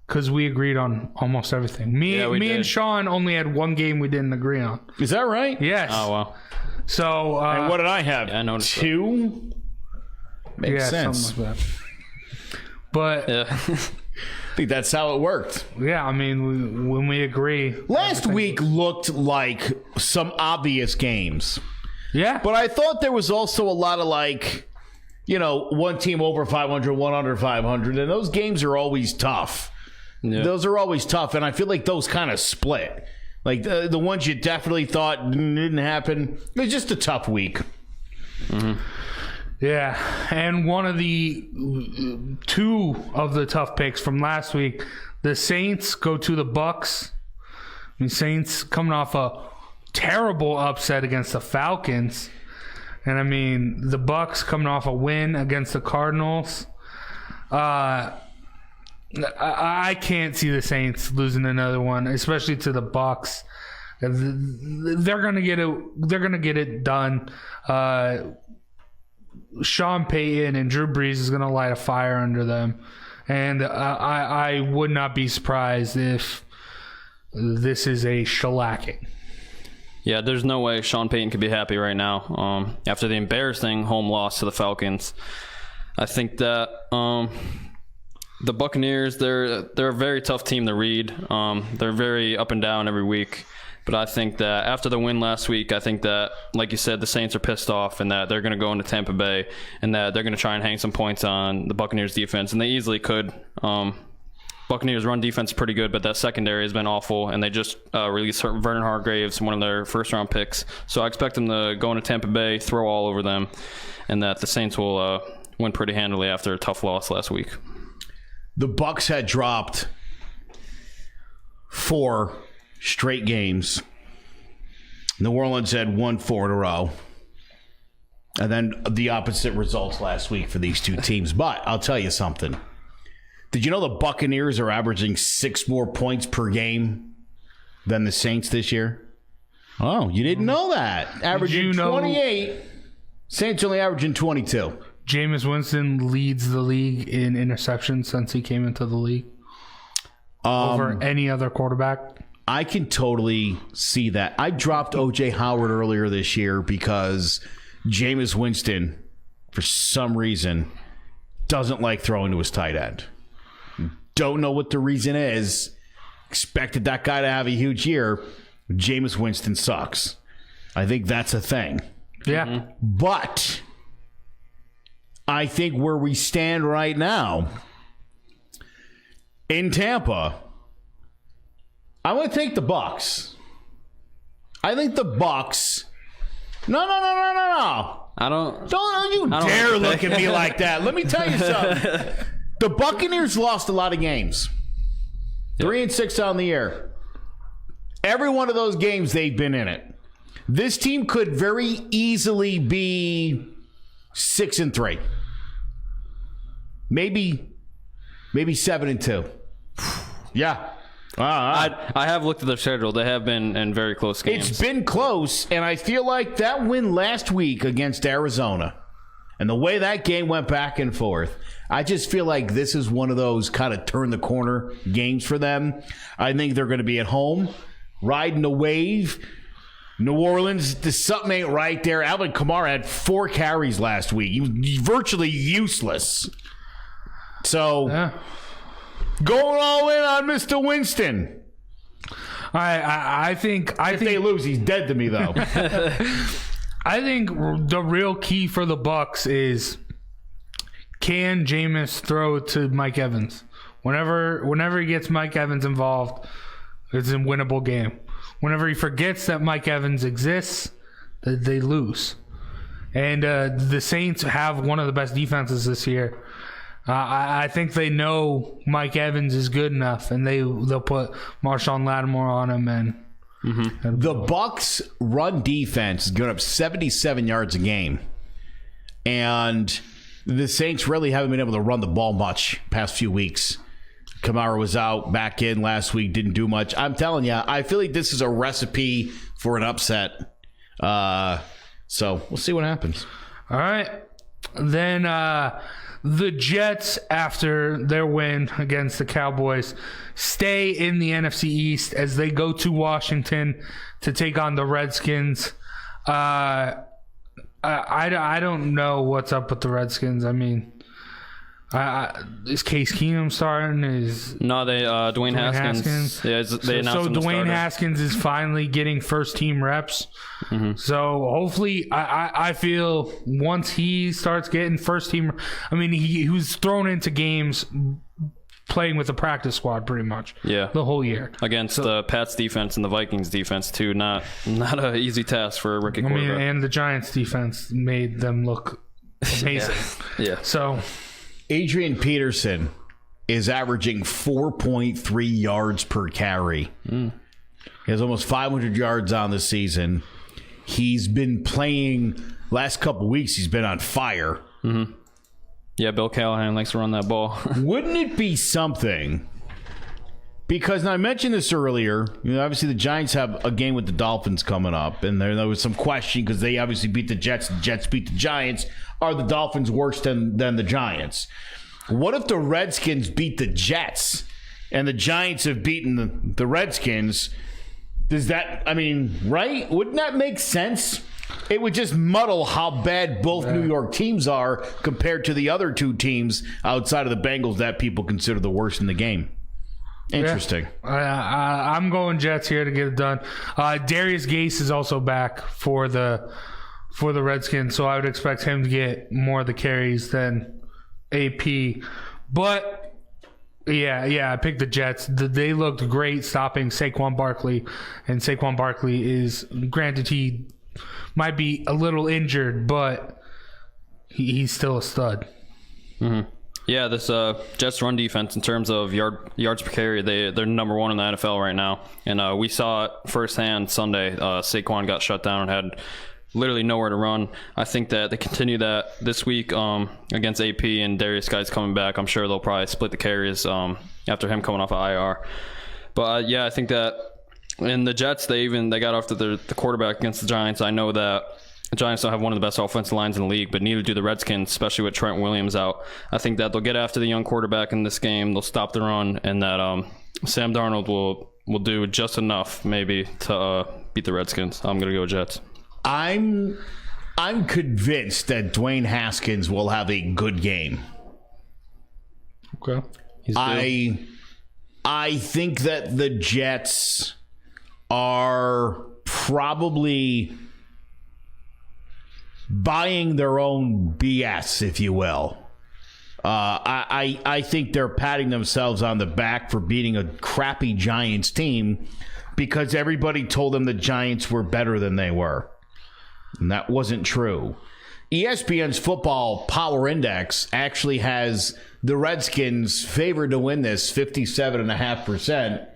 because we agreed on almost everything. Me and Sean only had one game we didn't agree on. Is that right? Yes. Oh, wow. So And what did I have? Yeah, I noticed that. 2? Makes sense. Something like that. But Yeah. I think that's how it worked. yeah, I mean, when we agree. Last week looked like some obvious games. Yeah. But I thought there was also a lot of one team over 500, one under 500, and those games are always tough. Yeah. Those are always tough, and I feel like those kind of split. Like the ones you definitely thought didn't happen, it was just a tough week. Mm-hmm. Yeah, and one of the 2 of the tough picks from last week, the Saints go to the Bucks. I mean, Saints coming off a terrible upset against the Falcons, and I mean the Bucks coming off a win against the Cardinals. I can't see the Saints losing another one, especially to the Bucks. They're gonna get it. They're gonna get it done. Sean Payton and Drew Brees is going to light a fire under them. And I would not be surprised if this is a shellacking. Yeah, there's no way Sean Payton could be happy right now after the embarrassing home loss to the Falcons. I think that the Buccaneers, they're a very tough team to read. They're very up and down every week. But I think that after the win last week, I think that, like you said, the Saints are pissed off and that they're going to go into Tampa Bay and that they're going to try and hang some points on the Buccaneers defense. And they easily could. Buccaneers run defense is pretty good, but that secondary has been awful. And they just released Vernon Hargreaves, one of their first-round picks. So I expect them to go into Tampa Bay, throw all over them, and that the Saints will win pretty handily after a tough loss last week. The Bucs had dropped 4 straight games. New Orleans had won 4 in a row. And then the opposite results last week for these 2 teams. But I'll tell you something. Did you know the Buccaneers are averaging 6 more points per game than the Saints this year? Oh, you didn't know that. Averaging 28. Saints only averaging 22. Jameis Winston leads the league in interceptions since he came into the league over any other quarterback. I can totally see that. I dropped O.J. Howard earlier this year because Jameis Winston, for some reason, doesn't like throwing to his tight end. Don't know what the reason is. Expected that guy to have a huge year. Jameis Winston sucks. I think that's a thing. Yeah. Mm-hmm. But I think where we stand right now in Tampa, I'm going to take the Bucs. I think the Bucs. No. Don't you dare look at me like that. Let me tell you something. The Buccaneers lost a lot of games. 3-6 on the year. Every one of those games, they've been in it. This team could very easily be 6-3. Maybe 7-2. Yeah. I have looked at their schedule. They have been in very close games. It's been close, and I feel like that win last week against Arizona and the way that game went back and forth, I just feel like this is one of those kind of turn-the-corner games for them. I think they're going to be at home, riding the wave. New Orleans, something ain't right there. Alvin Kamara had 4 carries last week. He was virtually useless. So, going all in on Mr. Winston. I think If they lose, he's dead to me, though. I think the real key for the Bucs is, can Jameis throw to Mike Evans? Whenever he gets Mike Evans involved, it's a winnable game. Whenever he forgets that Mike Evans exists, they lose. And the Saints have one of the best defenses this year. I think they know Mike Evans is good enough, and they'll put Marshawn Lattimore on him. And the Bucs' run defense is going up 77 yards a game, and the Saints really haven't been able to run the ball much past few weeks. Kamara was out, back in last week, didn't do much. I'm telling you, I feel like this is a recipe for an upset. So we'll see what happens. All right. Then the Jets, after their win against the Cowboys, stay in the NFC East as they go to Washington to take on the Redskins. I don't know what's up with the Redskins. I mean, is Case Keenum starting? No, Dwayne Haskins. Yeah, they announced him Dwayne Haskins is finally getting first team reps. Mm-hmm. So hopefully, I feel once he starts getting first team, I mean, he was thrown into games playing with the practice squad pretty much. Yeah, the whole year against the Pats defense and the Vikings defense too. Not an easy task for a rookie quarterback. I mean, and the Giants defense made them look amazing. Yeah. So. Adrian Peterson is averaging 4.3 yards per carry. He has almost 500 yards on the season. He's been playing last couple weeks. He's been on fire. Mm-hmm. Yeah, Bill Callahan likes to run that ball. Wouldn't it be something? Because I mentioned this earlier. Obviously, the Giants have a game with the Dolphins coming up, and there was some question because they obviously beat the Jets. The Jets beat the Giants. Are the Dolphins worse than the Giants? What if the Redskins beat the Jets and the Giants have beaten the Redskins? Does that, I mean, right? Wouldn't that make sense? It would just muddle how bad both New York teams are compared to the other two teams outside of the Bengals that people consider the worst in the game. Interesting. Yeah. I'm going Jets here to get it done. Darius Gase is also back for the Redskins, so I would expect him to get more of the carries than AP. But yeah, I picked the Jets. They looked great stopping Saquon Barkley, and Saquon Barkley is, granted, he might be a little injured, but he's still a stud. Mm-hmm. Yeah, this Jets run defense in terms of yards per carry, they're number one in the NFL right now. And we saw it firsthand Sunday. Saquon got shut down and had literally nowhere to run. I think that they continue that this week against AP, and Darius Guy's coming back. I'm sure they'll probably split the carries after him coming off of IR. But yeah, I think that in the Jets, they got after the quarterback against the Giants. I know that the Giants don't have one of the best offensive lines in the league, but neither do the Redskins, especially with Trent Williams out. I think that they'll get after the young quarterback in this game. They'll stop the run, and that Sam Darnold will do just enough maybe to beat the Redskins. I'm going to go Jets. I'm convinced that Dwayne Haskins will have a good game. Okay. I think that the Jets are probably buying their own BS, if you will. I think they're patting themselves on the back for beating a crappy Giants team because everybody told them the Giants were better than they were. And that wasn't true. ESPN's Football Power Index actually has the Redskins favored to win this 57.5%.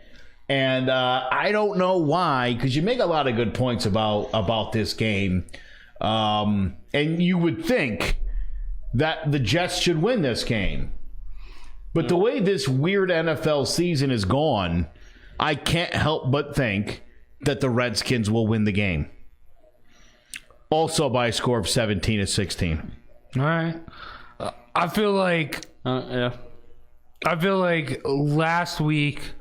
And I don't know why, because you make a lot of good points about this game. And you would think that the Jets should win this game. But the way this weird NFL season is gone, I can't help but think that the Redskins will win the game. Also by a score of 17-16. All right. I feel like last week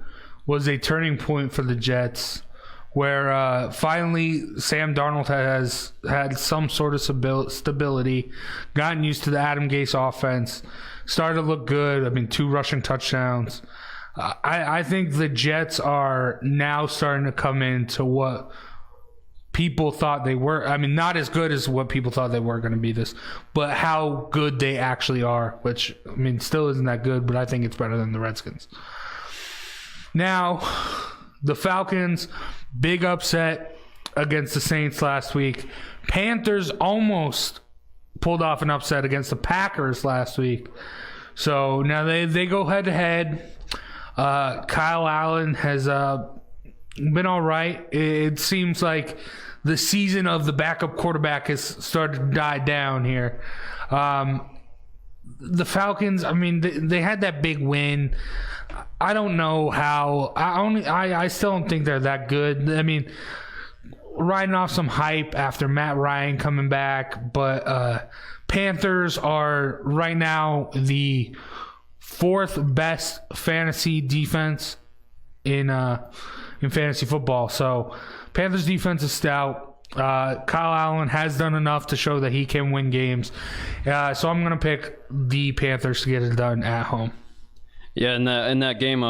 was a turning point for the Jets, where finally Sam Darnold has had some sort of stability, gotten used to the Adam Gase offense, started to look good. I mean, 2 rushing touchdowns. I think the Jets are now starting to come into what people thought they were. I mean, not as good as what people thought they were going to be but how good they actually are, which, I mean, still isn't that good, but I think it's better than the Redskins. Now, the Falcons, big upset against the Saints last week. Panthers almost pulled off an upset against the Packers last week. So now they go head-to-head. Kyle Allen has been all right. It seems like the season of the backup quarterback has started to die down here. the Falcons, I mean, they had that big win. I don't know how. I still don't think they're that good. I mean, riding off some hype after Matt Ryan coming back, but Panthers are right now the 4th best fantasy defense in fantasy football. So Panthers defense is stout. Kyle Allen has done enough to show that he can win games. So I'm going to pick the Panthers to get it done at home. Yeah, in that game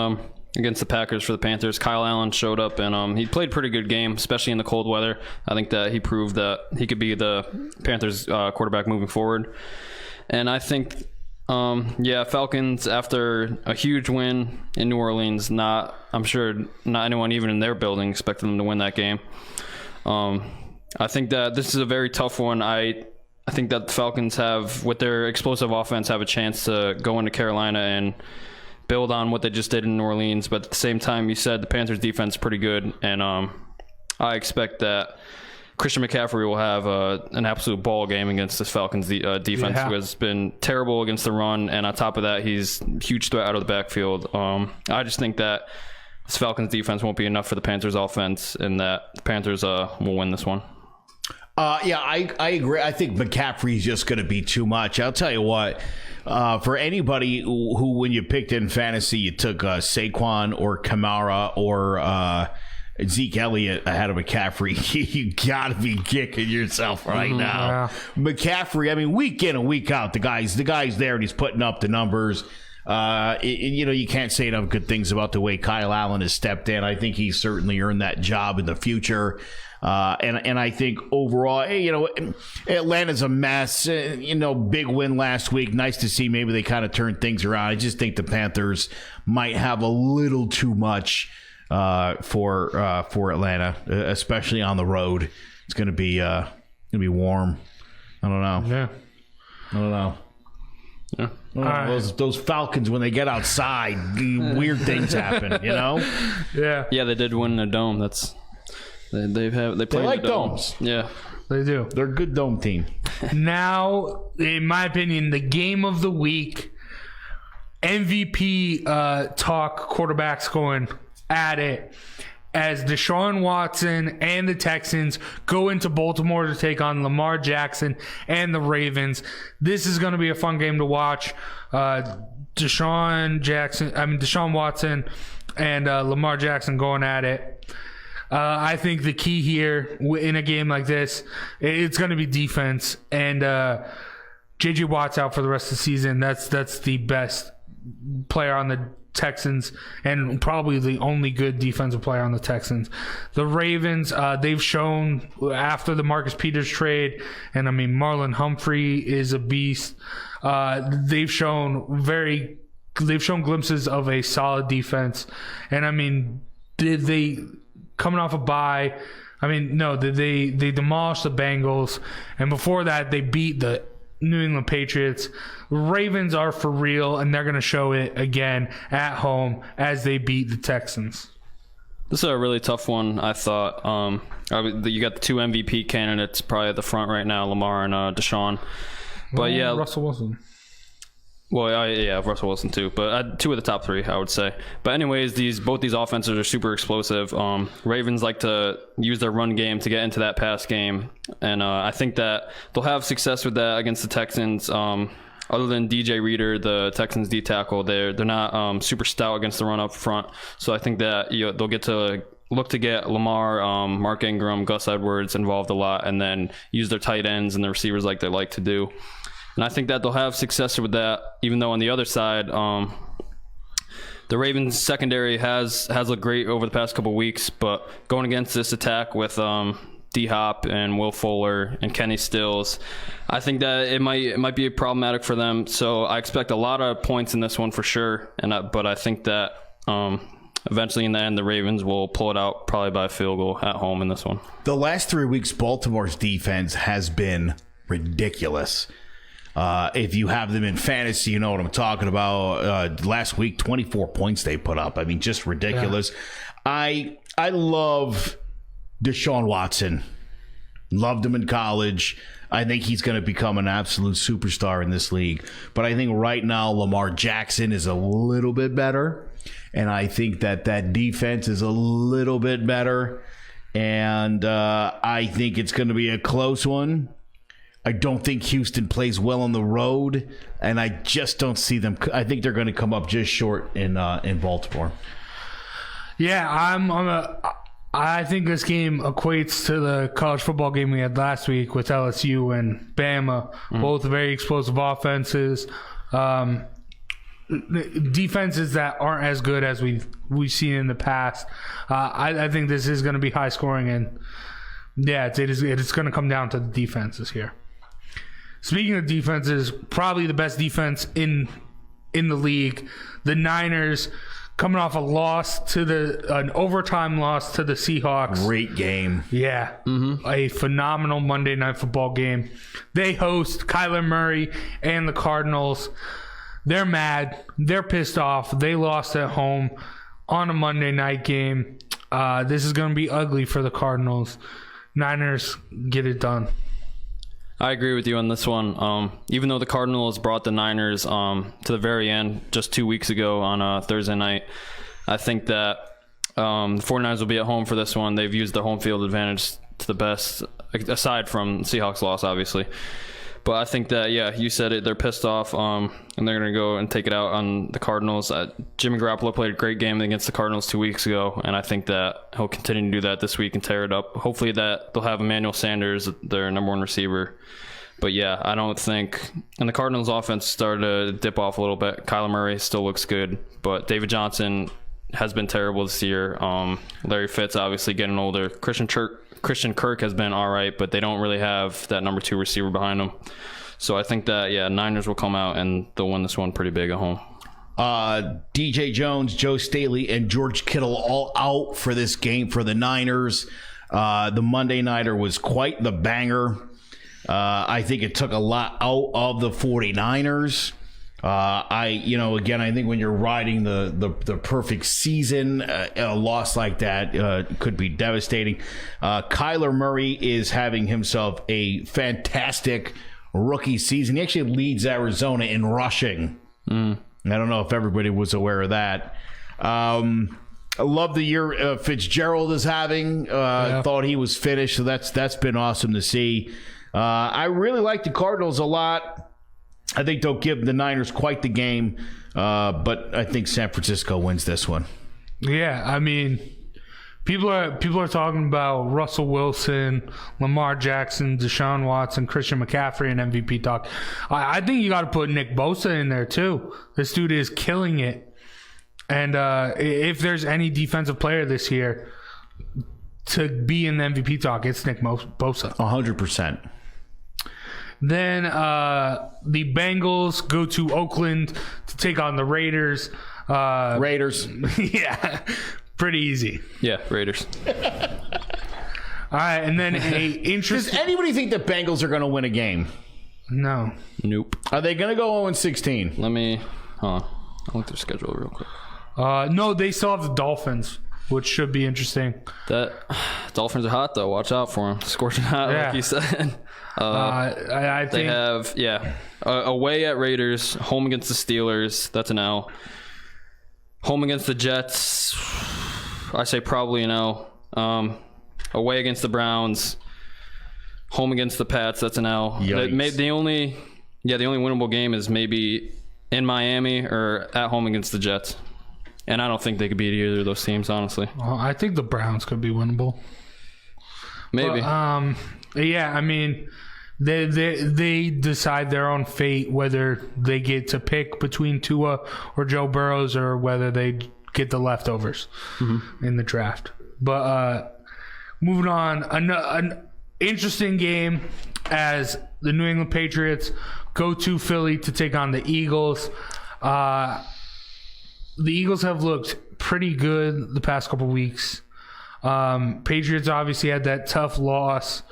against the Packers for the Panthers, Kyle Allen showed up and he played a pretty good game, especially in the cold weather. I think that he proved that he could be the Panthers quarterback moving forward. And I think, Falcons, after a huge win in New Orleans, I'm sure not anyone even in their building expected them to win that game. I think that this is a very tough one. I think that the Falcons have, with their explosive offense, have a chance to go into Carolina and build on what they just did in New Orleans. But at the same time, you said the Panthers defense is pretty good. And I expect that Christian McCaffrey will have an absolute ball game against this Falcons defense, who has been terrible against the run. And on top of that, he's a huge threat out of the backfield. I just think that this Falcons defense won't be enough for the Panthers offense, and that the Panthers will win this one. I agree. I think McCaffrey's just going to be too much. I'll tell you what, for anybody who when you picked in fantasy, you took Saquon or Kamara or Zeke Elliott ahead of McCaffrey, you got to be kicking yourself right now. Yeah. McCaffrey, I mean, week in and week out, the guy's there and he's putting up the numbers. You can't say enough good things about the way Kyle Allen has stepped in. I think he's certainly earned that job in the future. And I think overall, Atlanta's a mess. Big win last week. Nice to see maybe they kind of turned things around. I just think the Panthers might have a little too much for Atlanta, especially on the road. It's going to be warm. I don't know. Yeah. I don't know. Yeah. Those Falcons, when they get outside, weird things happen. Yeah. Yeah, they did win in a dome. They play like the dome. domes. Yeah, They do. They're a good dome team. Now, in my opinion, the game of the week, MVP talk, quarterbacks going at it as Deshaun Watson and the Texans go into Baltimore to take on Lamar Jackson and the Ravens. This is going to be a fun game to watch. Deshaun Watson and Lamar Jackson going at it. I think the key here in a game like this, it's going to be defense. And J.J. Watt's out for the rest of the season. That's the best player on the Texans and probably the only good defensive player on the Texans. The Ravens, they've shown after the Marcus Peters trade, and I mean Marlon Humphrey is a beast. They've shown glimpses of a solid defense, and I mean, did they coming off a bye? I mean, no, they demolished the Bengals, and before that they beat the New England Patriots. Ravens are for real, and they're going to show it again at home as they beat the Texans. This is a really tough one, I thought. You got the two MVP candidates probably at the front right now, Lamar and Deshaun. But Russell Wilson. Well, Russell Wilson too, but two of the top three, I would say. But anyways, both these offenses are super explosive. Ravens like to use their run game to get into that pass game, and I think that they'll have success with that against the Texans. Other than DJ Reader, the Texans D tackle, they're not super stout against the run up front. So I think that they'll get to look to get Lamar, Mark Ingram, Gus Edwards involved a lot, and then use their tight ends and the receivers like they like to do. And I think that they'll have success with that, even though on the other side, the Ravens secondary has looked great over the past couple of weeks, but going against this attack with D-Hop and Will Fuller and Kenny Stills, I think that it might be problematic for them. So I expect a lot of points in this one for sure. But I think that eventually in the end, the Ravens will pull it out probably by a field goal at home in this one. The last 3 weeks, Baltimore's defense has been ridiculous. If you have them in fantasy, you know what I'm talking about. Last week, 24 points they put up. I mean, just ridiculous. Yeah. I love Deshaun Watson. Loved him in college. I think he's going to become an absolute superstar in this league. But I think right now Lamar Jackson is a little bit better. And I think that defense is a little bit better. And I think it's going to be a close one. I don't think Houston plays well on the road. And I just don't see them. I think they're going to come up just short in Baltimore. Yeah, I think this game equates to the college football game we had last week with LSU and Bama. Both very explosive offenses. Defenses that aren't as good as we've seen in the past. I think this is going to be high scoring, and it's going to come down to the defenses here. Speaking of defenses, probably the best defense in the league, the Niners. Coming off an overtime loss to the Seahawks. Great game. Yeah. A phenomenal Monday Night Football game. They host Kyler Murray and the Cardinals. They're mad. They're pissed off. They lost at home on a Monday night game. This is going to be ugly for the Cardinals. Niners get it done. I agree with you on this one. Even though the Cardinals brought the Niners to the very end just 2 weeks ago on Thursday night, I think that the 49ers will be at home for this one. They've used their home field advantage to the best, aside from Seahawks loss, obviously. But I think that, you said it, they're pissed off, and they're going to go and take it out on the Cardinals. Jimmy Garoppolo played a great game against the Cardinals 2 weeks ago, and I think that he'll continue to do that this week and tear it up. Hopefully that they'll have Emmanuel Sanders, their number one receiver. But I don't think... And the Cardinals' offense started to dip off a little bit. Kyler Murray still looks good, but David Johnson has been terrible this year. Larry Fitz obviously getting older. Christian Kirk has been all right, but they don't really have that number 2 receiver behind them. So I think that, Niners will come out and they'll win this one pretty big at home. DJ Jones, Joe Staley, and George Kittle all out for this game for the Niners. The Monday Nighter was quite the banger. I think it took a lot out of the 49ers. I think when you're riding the perfect season, a loss like that could be devastating. Kyler Murray is having himself a fantastic rookie season. He actually leads Arizona in rushing. I don't know if everybody was aware of that. I love the year Fitzgerald is having. Thought he was finished, so that's been awesome to see. I really like the Cardinals a lot. I think they'll give the Niners quite the game, but I think San Francisco wins this one. Yeah, I mean, people are talking about Russell Wilson, Lamar Jackson, Deshaun Watson, Christian McCaffrey, and MVP talk. I think you got to put Nick Bosa in there too. This dude is killing it. And if there's any defensive player this year to be in the MVP talk, it's Nick Bosa. 100%. Then the Bengals go to Oakland to take on the Raiders. Raiders. Yeah, pretty easy. Yeah, Raiders. All right, and then Does anybody think the Bengals are going to win a game? No. Nope. Are they going to go 0-16? Let me... I'll look at their schedule real quick. No, they still have the Dolphins, which should be interesting. Dolphins are hot, though. Watch out for them. Scorching hot, like you said. I think they have, away at Raiders, home against the Steelers. That's an L. Home against the Jets, I say probably an L. Away against the Browns, home against the Pats. That's an L. The only winnable game is maybe in Miami or at home against the Jets. And I don't think they could beat either of those teams, honestly. I think the Browns could be winnable. Maybe. I mean, they decide their own fate, whether they get to pick between Tua or Joe Burrows or whether they get the leftovers in the draft. But moving on, an interesting game as the New England Patriots go to Philly to take on the Eagles. The Eagles have looked pretty good the past couple weeks. Patriots obviously had that tough loss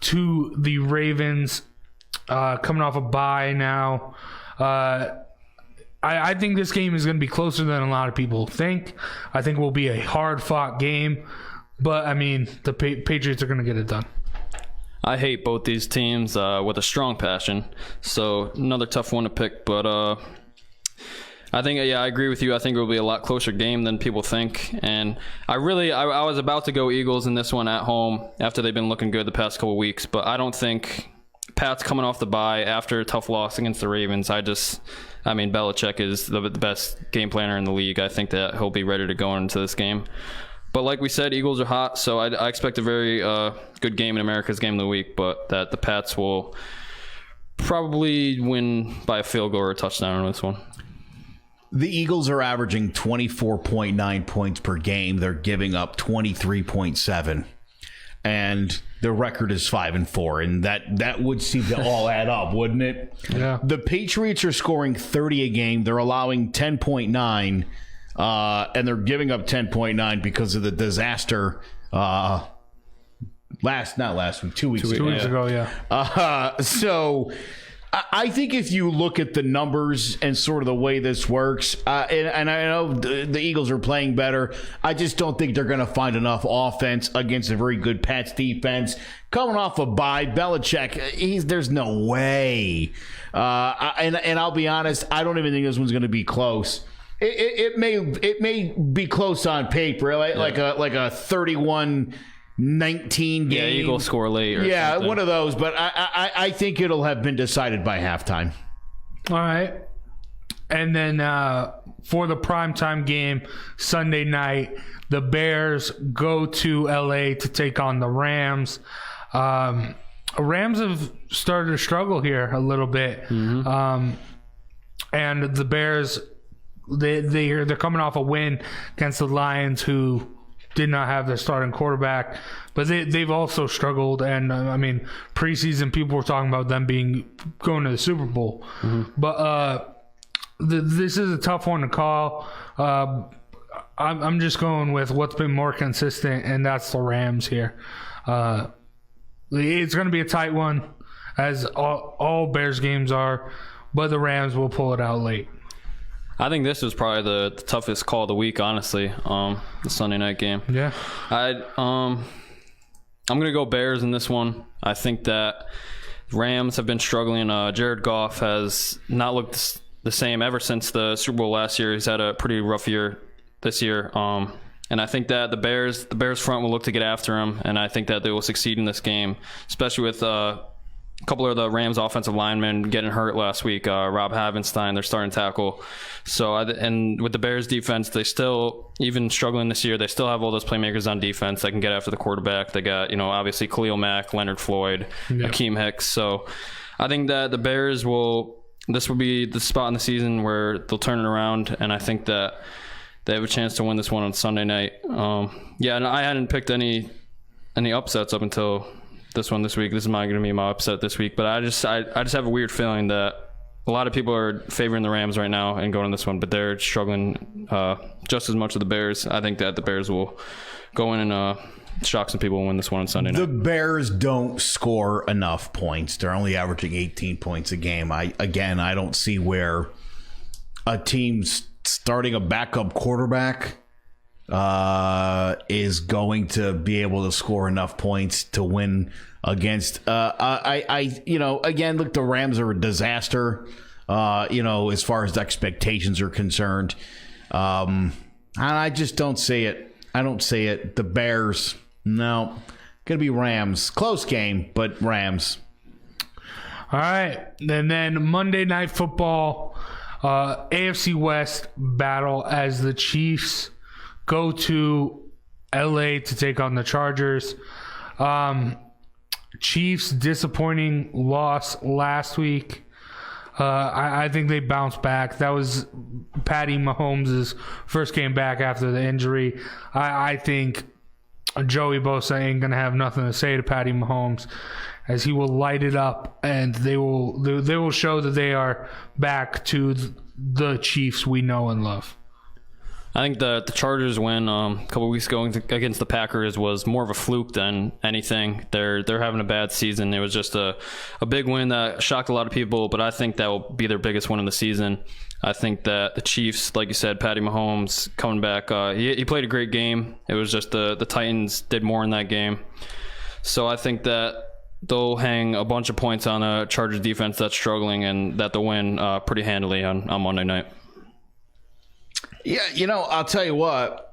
to the Ravens, coming off a bye now. I think this game is going to be closer than a lot of people think. I think it will be a hard-fought game, but I mean, the Patriots are going to get it done. I hate both these teams with a strong passion. So another tough one to pick, but I think, I agree with you. I think it will be a lot closer game than people think. And I was about to go Eagles in this one at home after they've been looking good the past couple weeks, but I don't think Pat's coming off the bye after a tough loss against the Ravens. Belichick is the best game planner in the league. I think that he'll be ready to go into this game. But like we said, Eagles are hot, so I expect a very good game in America's Game of the Week, but that the Pats will probably win by a field goal or a touchdown in this one. The Eagles are averaging 24.9 points per game. They're giving up 23.7. And the record is 5-4. And that would seem to all add up, wouldn't it? Yeah. The Patriots are scoring 30 a game. They're allowing 10.9. And they're giving up 10.9 because of the disaster 2 weeks ago, yeah. So I think if you look at the numbers and sort of the way this works, and I know the Eagles are playing better, I just don't think they're going to find enough offense against a very good Pats defense. Coming off a bye, Belichick, there's no way. And I'll be honest, I don't even think this one's going to be close. It may be close on paper, like a 31-19 game. Yeah, Eagles score late. Or something. One of those. But I think it'll have been decided by halftime. All right. And then for the primetime game Sunday night, the Bears go to LA to take on the Rams. Rams have started to struggle here a little bit. Mm-hmm. And the Bears, they're coming off a win against the Lions, who did not have their starting quarterback, but they've also struggled. And preseason people were talking about them going to the Super Bowl. Mm-hmm. But this is a tough one to call. I'm just going with what's been more consistent, and that's the Rams here. It's going to be a tight one, as all Bears games are, but the Rams will pull it out late. I think this was probably the toughest call of the week, honestly, the Sunday night game. Yeah. I'm going to go Bears in this one. I think that Rams have been struggling. Jared Goff has not looked the same ever since the Super Bowl last year. He's had a pretty rough year this year. And I think that the Bears front will look to get after him, and I think that they will succeed in this game, especially with a couple of the Rams offensive linemen getting hurt last week. Rob Havenstein, their starting tackle. So, and with the Bears defense, they still, even struggling this year, they still have all those playmakers on defense that can get after the quarterback. They got, obviously Khalil Mack, Leonard Floyd, Akeem Hicks. So I think that the Bears this will be the spot in the season where they'll turn it around, and I think that they have a chance to win this one on Sunday night. And I hadn't picked any upsets up until this one this week. This is going to be my upset this week, but I just have a weird feeling that a lot of people are favoring the Rams right now and going on this one, but they're struggling just as much as the Bears. I think that the Bears will go in and shock some people and win this one on Sunday night. The Bears don't score enough points. They're only averaging 18 points a game. I don't see where a team's starting a backup quarterback is going to be able to score enough points to win against again, look, the Rams are a disaster as far as expectations are concerned. I just don't see it. I don't see it. The Bears, no. Gonna be Rams. Close game, but Rams. All right. And then Monday Night Football, AFC West battle as the Chiefs go to LA to take on the Chargers. Chiefs disappointing loss last week. I think they bounced back. That was Patty Mahomes' first game back after the injury. I think Joey Bosa ain't gonna have nothing to say to Patty Mahomes, as he will light it up, and they will show that they are back to the Chiefs we know and love. I think the Chargers win a couple weeks ago against the Packers was more of a fluke than anything. They're having a bad season. It was just a big win that shocked a lot of people, but I think that will be their biggest win in the season. I think that the Chiefs, like you said, Patty Mahomes coming back, he played a great game. It was just the Titans did more in that game. So I think that they'll hang a bunch of points on a Chargers defense that's struggling, and that they'll win pretty handily on Monday night. Yeah, I'll tell you what.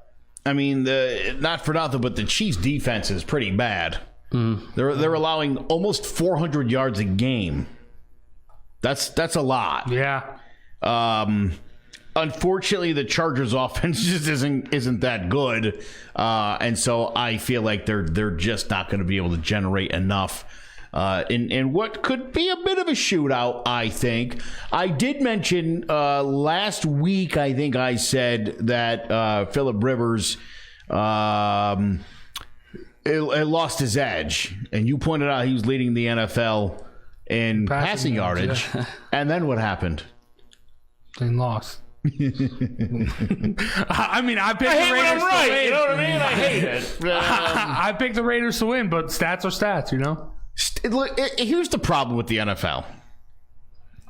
I mean, not for nothing, but the Chiefs' defense is pretty bad. They're allowing almost 400 yards a game. That's a lot. Yeah. Unfortunately, the Chargers' offense just isn't that good, and so I feel like they're just not going to be able to generate enough in what could be a bit of a shootout. I think I did mention last week. I think I said that Phillip Rivers it lost his edge, and you pointed out he was leading the NFL in passing yardage. Yeah. And then what happened? They lost. I mean, I picked the Raiders to win. You know what I mean? I hate it. I picked the Raiders to win, but stats are stats, Here's the problem with the NFL.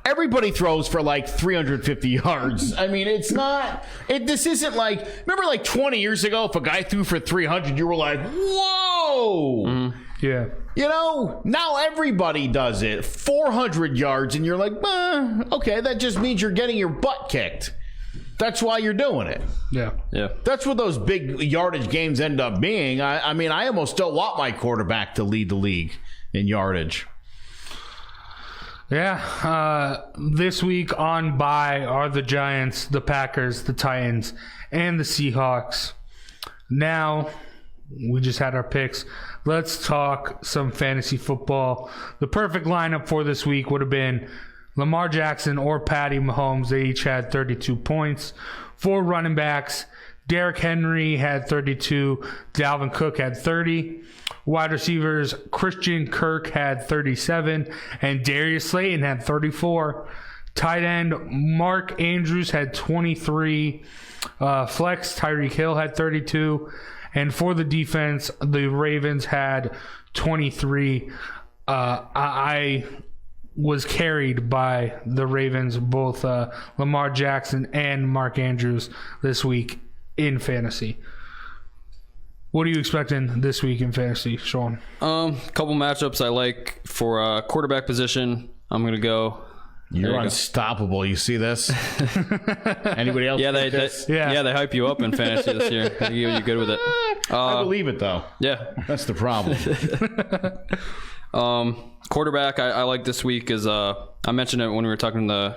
Everybody throws for like 350 yards. I mean, it's not. This isn't like. Remember, like 20 years ago, if a guy threw for 300, you were like, "Whoa!" Mm-hmm. Yeah. Now everybody does it. 400 yards, and you're like, okay, that just means you're getting your butt kicked. That's why you're doing it. Yeah. That's what those big yardage games end up being. I mean, I almost don't want my quarterback to lead the league in yardage. Yeah. This week on bye are the Giants, the Packers, the Titans, and the Seahawks. Now, we just had our picks. Let's talk some fantasy football. The perfect lineup for this week would have been Lamar Jackson or Patty Mahomes. They each had 32 points. 4 running backs. Derrick Henry had 32. Dalvin Cook had 30. Wide receivers, Christian Kirk had 37. And Darius Slayton had 34. Tight end, Mark Andrews had 23. Flex, Tyreek Hill had 32. And for the defense, the Ravens had 23. I was carried by the Ravens, both Lamar Jackson and Mark Andrews this week in fantasy. What are you expecting this week in fantasy, Sean? Couple matchups I like for quarterback position. I'm going to go. You're unstoppable. You see this? Anybody else? Yeah, they hype you up in fantasy this year. You're good with it. I believe it, though. Yeah. That's the problem. Quarterback I like this week is, I mentioned it when we were talking the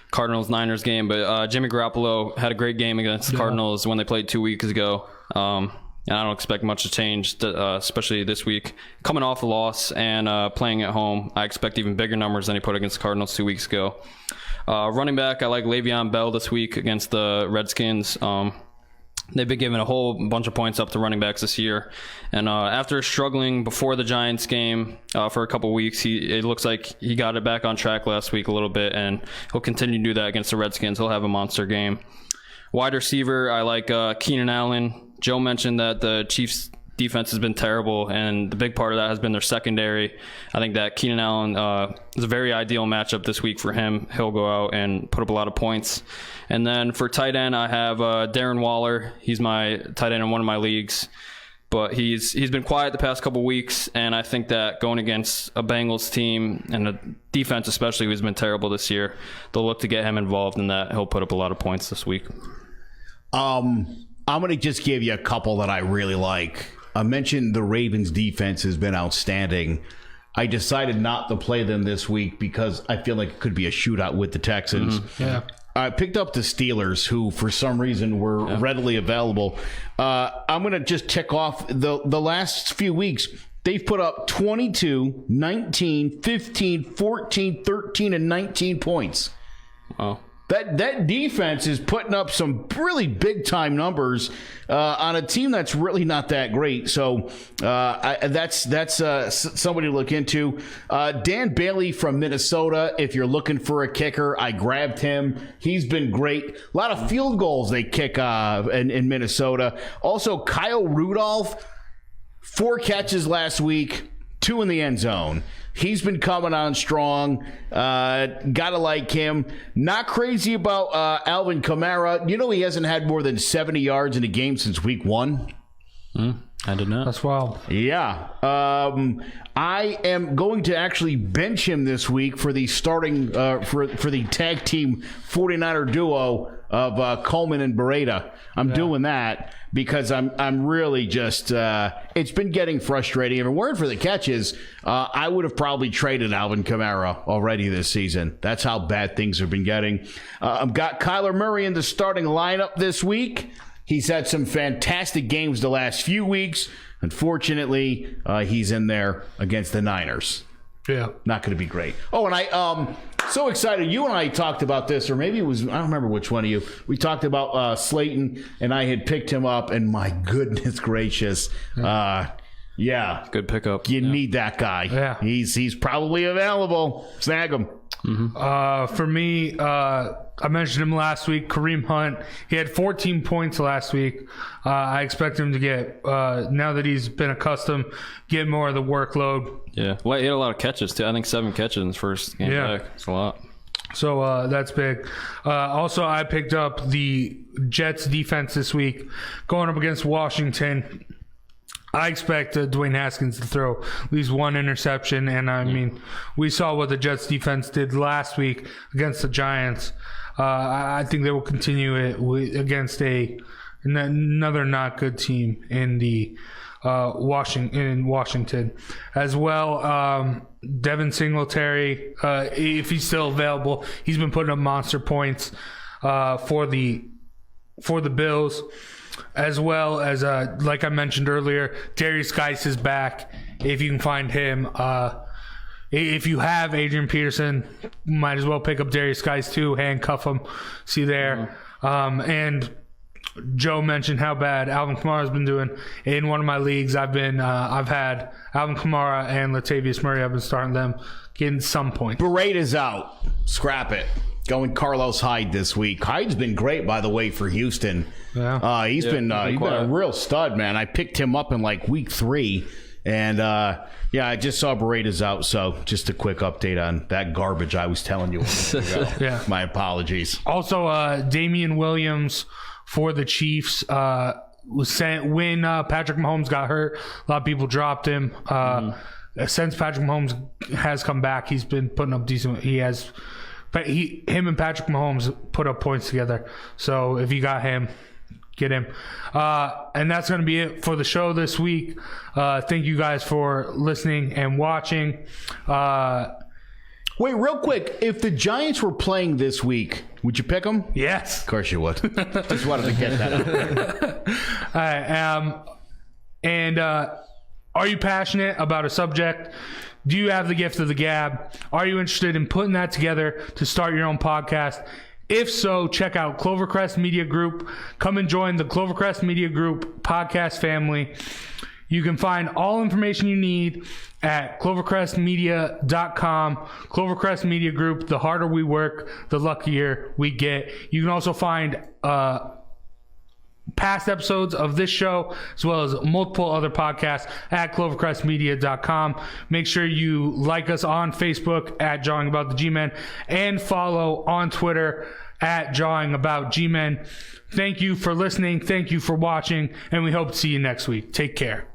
Cardinals-Niners game, but Jimmy Garoppolo had a great game against the Cardinals when they played 2 weeks ago. And I don't expect much to change, especially this week. Coming off a loss and playing at home, I expect even bigger numbers than he put against the Cardinals 2 weeks ago. Running back, I like Le'Veon Bell this week against the Redskins. They've been giving a whole bunch of points up to running backs this year. And after struggling before the Giants game for a couple weeks, it looks like he got it back on track last week a little bit, and he'll continue to do that against the Redskins. He'll have a monster game. Wide receiver, I like Keenan Allen. Joe mentioned that the Chiefs' defense has been terrible, and the big part of that has been their secondary. I think that Keenan Allen is a very ideal matchup this week for him. He'll go out and put up a lot of points. And then for tight end, I have Darren Waller. He's my tight end in one of my leagues, but he's been quiet the past couple weeks, and I think that going against a Bengals team and a defense especially who's been terrible this year, they'll look to get him involved in that. He'll put up a lot of points this week. I'm going to just give you a couple that I really like. I mentioned the Ravens defense has been outstanding. I decided not to play them this week because I feel like it could be a shootout with the Texans. Mm-hmm. Yeah. I picked up the Steelers, who for some reason were readily available. I'm going to just tick off the last few weeks. They've put up 22, 19, 15, 14, 13, and 19 points. Oh. That defense is putting up some really big-time numbers on a team that's really not that great. So that's somebody to look into. Dan Bailey from Minnesota, if you're looking for a kicker, I grabbed him. He's been great. A lot of field goals they kick in Minnesota. Also, Kyle Rudolph, 4 catches last week, 2 in the end zone. He's been coming on strong. Gotta like him. Not crazy about Alvin Kamara. You know he hasn't had more than 70 yards in a game since week 1. I did not. That's wild. Yeah. I am going to actually bench him this week for the starting for the tag team 49er duo of Coleman and Beretta. I'm doing that because I'm really just it's been getting frustrating. If it weren't for the catches, I would have probably traded Alvin Kamara already this season. That's how bad things have been getting. I've got Kyler Murray in the starting lineup this week. He's had some fantastic games the last few weeks. Unfortunately, he's in there against the Niners. Yeah. Not going to be great. Oh, and I so excited. You and I talked about this, or maybe it was, I don't remember which one of you. We talked about Slayton, and I had picked him up, and my goodness gracious. Yeah. Good pickup. You need that guy. Yeah. He's probably available. Snag him. For me, I mentioned him last week, Kareem Hunt. He had 14 points last week. I expect him to get, now that he's been accustomed, get more of the workload. Yeah. Well, he had a lot of catches, too. I think 7 catches in his first game back. It's a lot. So that's big. Also, I picked up the Jets defense this week, going up against Washington. I expect Dwayne Haskins to throw at least one interception, and I mean, we saw what the Jets defense did last week against the Giants. I think they will continue it against another not good team in the Washington as well. Devin Singletary, if he's still available, he's been putting up monster points for the Bills. As well as, like I mentioned earlier, Darius Geis is back. If you can find him, if you have Adrian Peterson, might as well pick up Darius Geis too. Handcuff him. See there. And Joe mentioned how bad Alvin Kamara has been doing. In one of my leagues, I've had Alvin Kamara and Latavius Murray. I've been starting them, getting some points. Beretta's out. Scrap it. Going Carlos Hyde this week. Hyde's been great, by the way, for Houston. Yeah. He's been a real stud, man. I picked him up in like week 3. And, I just saw Beretta's out. So just a quick update on that garbage I was telling you. Yeah. My apologies. Also, Damian Williams for the Chiefs was sent when Patrick Mahomes got hurt. A lot of people dropped him. Since Patrick Mahomes has come back, he's been putting up decent. Him and Patrick Mahomes put up points together. So if you got him, get him. And that's going to be it for the show this week. Thank you guys for listening and watching. Wait, real quick. If the Giants were playing this week, would you pick them? Yes. Of course you would. Just wanted to get that out there. All right. Are you passionate about a subject? Do you have the gift of the gab? Are you interested in putting that together to start your own podcast? If so, check out Clovercrest Media Group. Come and join the Clovercrest Media Group podcast family. You can find all information you need at clovercrestmedia.com. Clovercrest Media Group, the harder we work, the luckier we get. You can also find past episodes of this show as well as multiple other podcasts at clovercrestmedia.com. Make sure you like us on Facebook at Jawing About the GMen and follow on Twitter at Jawing About GMen. Thank you for listening. Thank you for watching, and we hope to see you next week. Take care.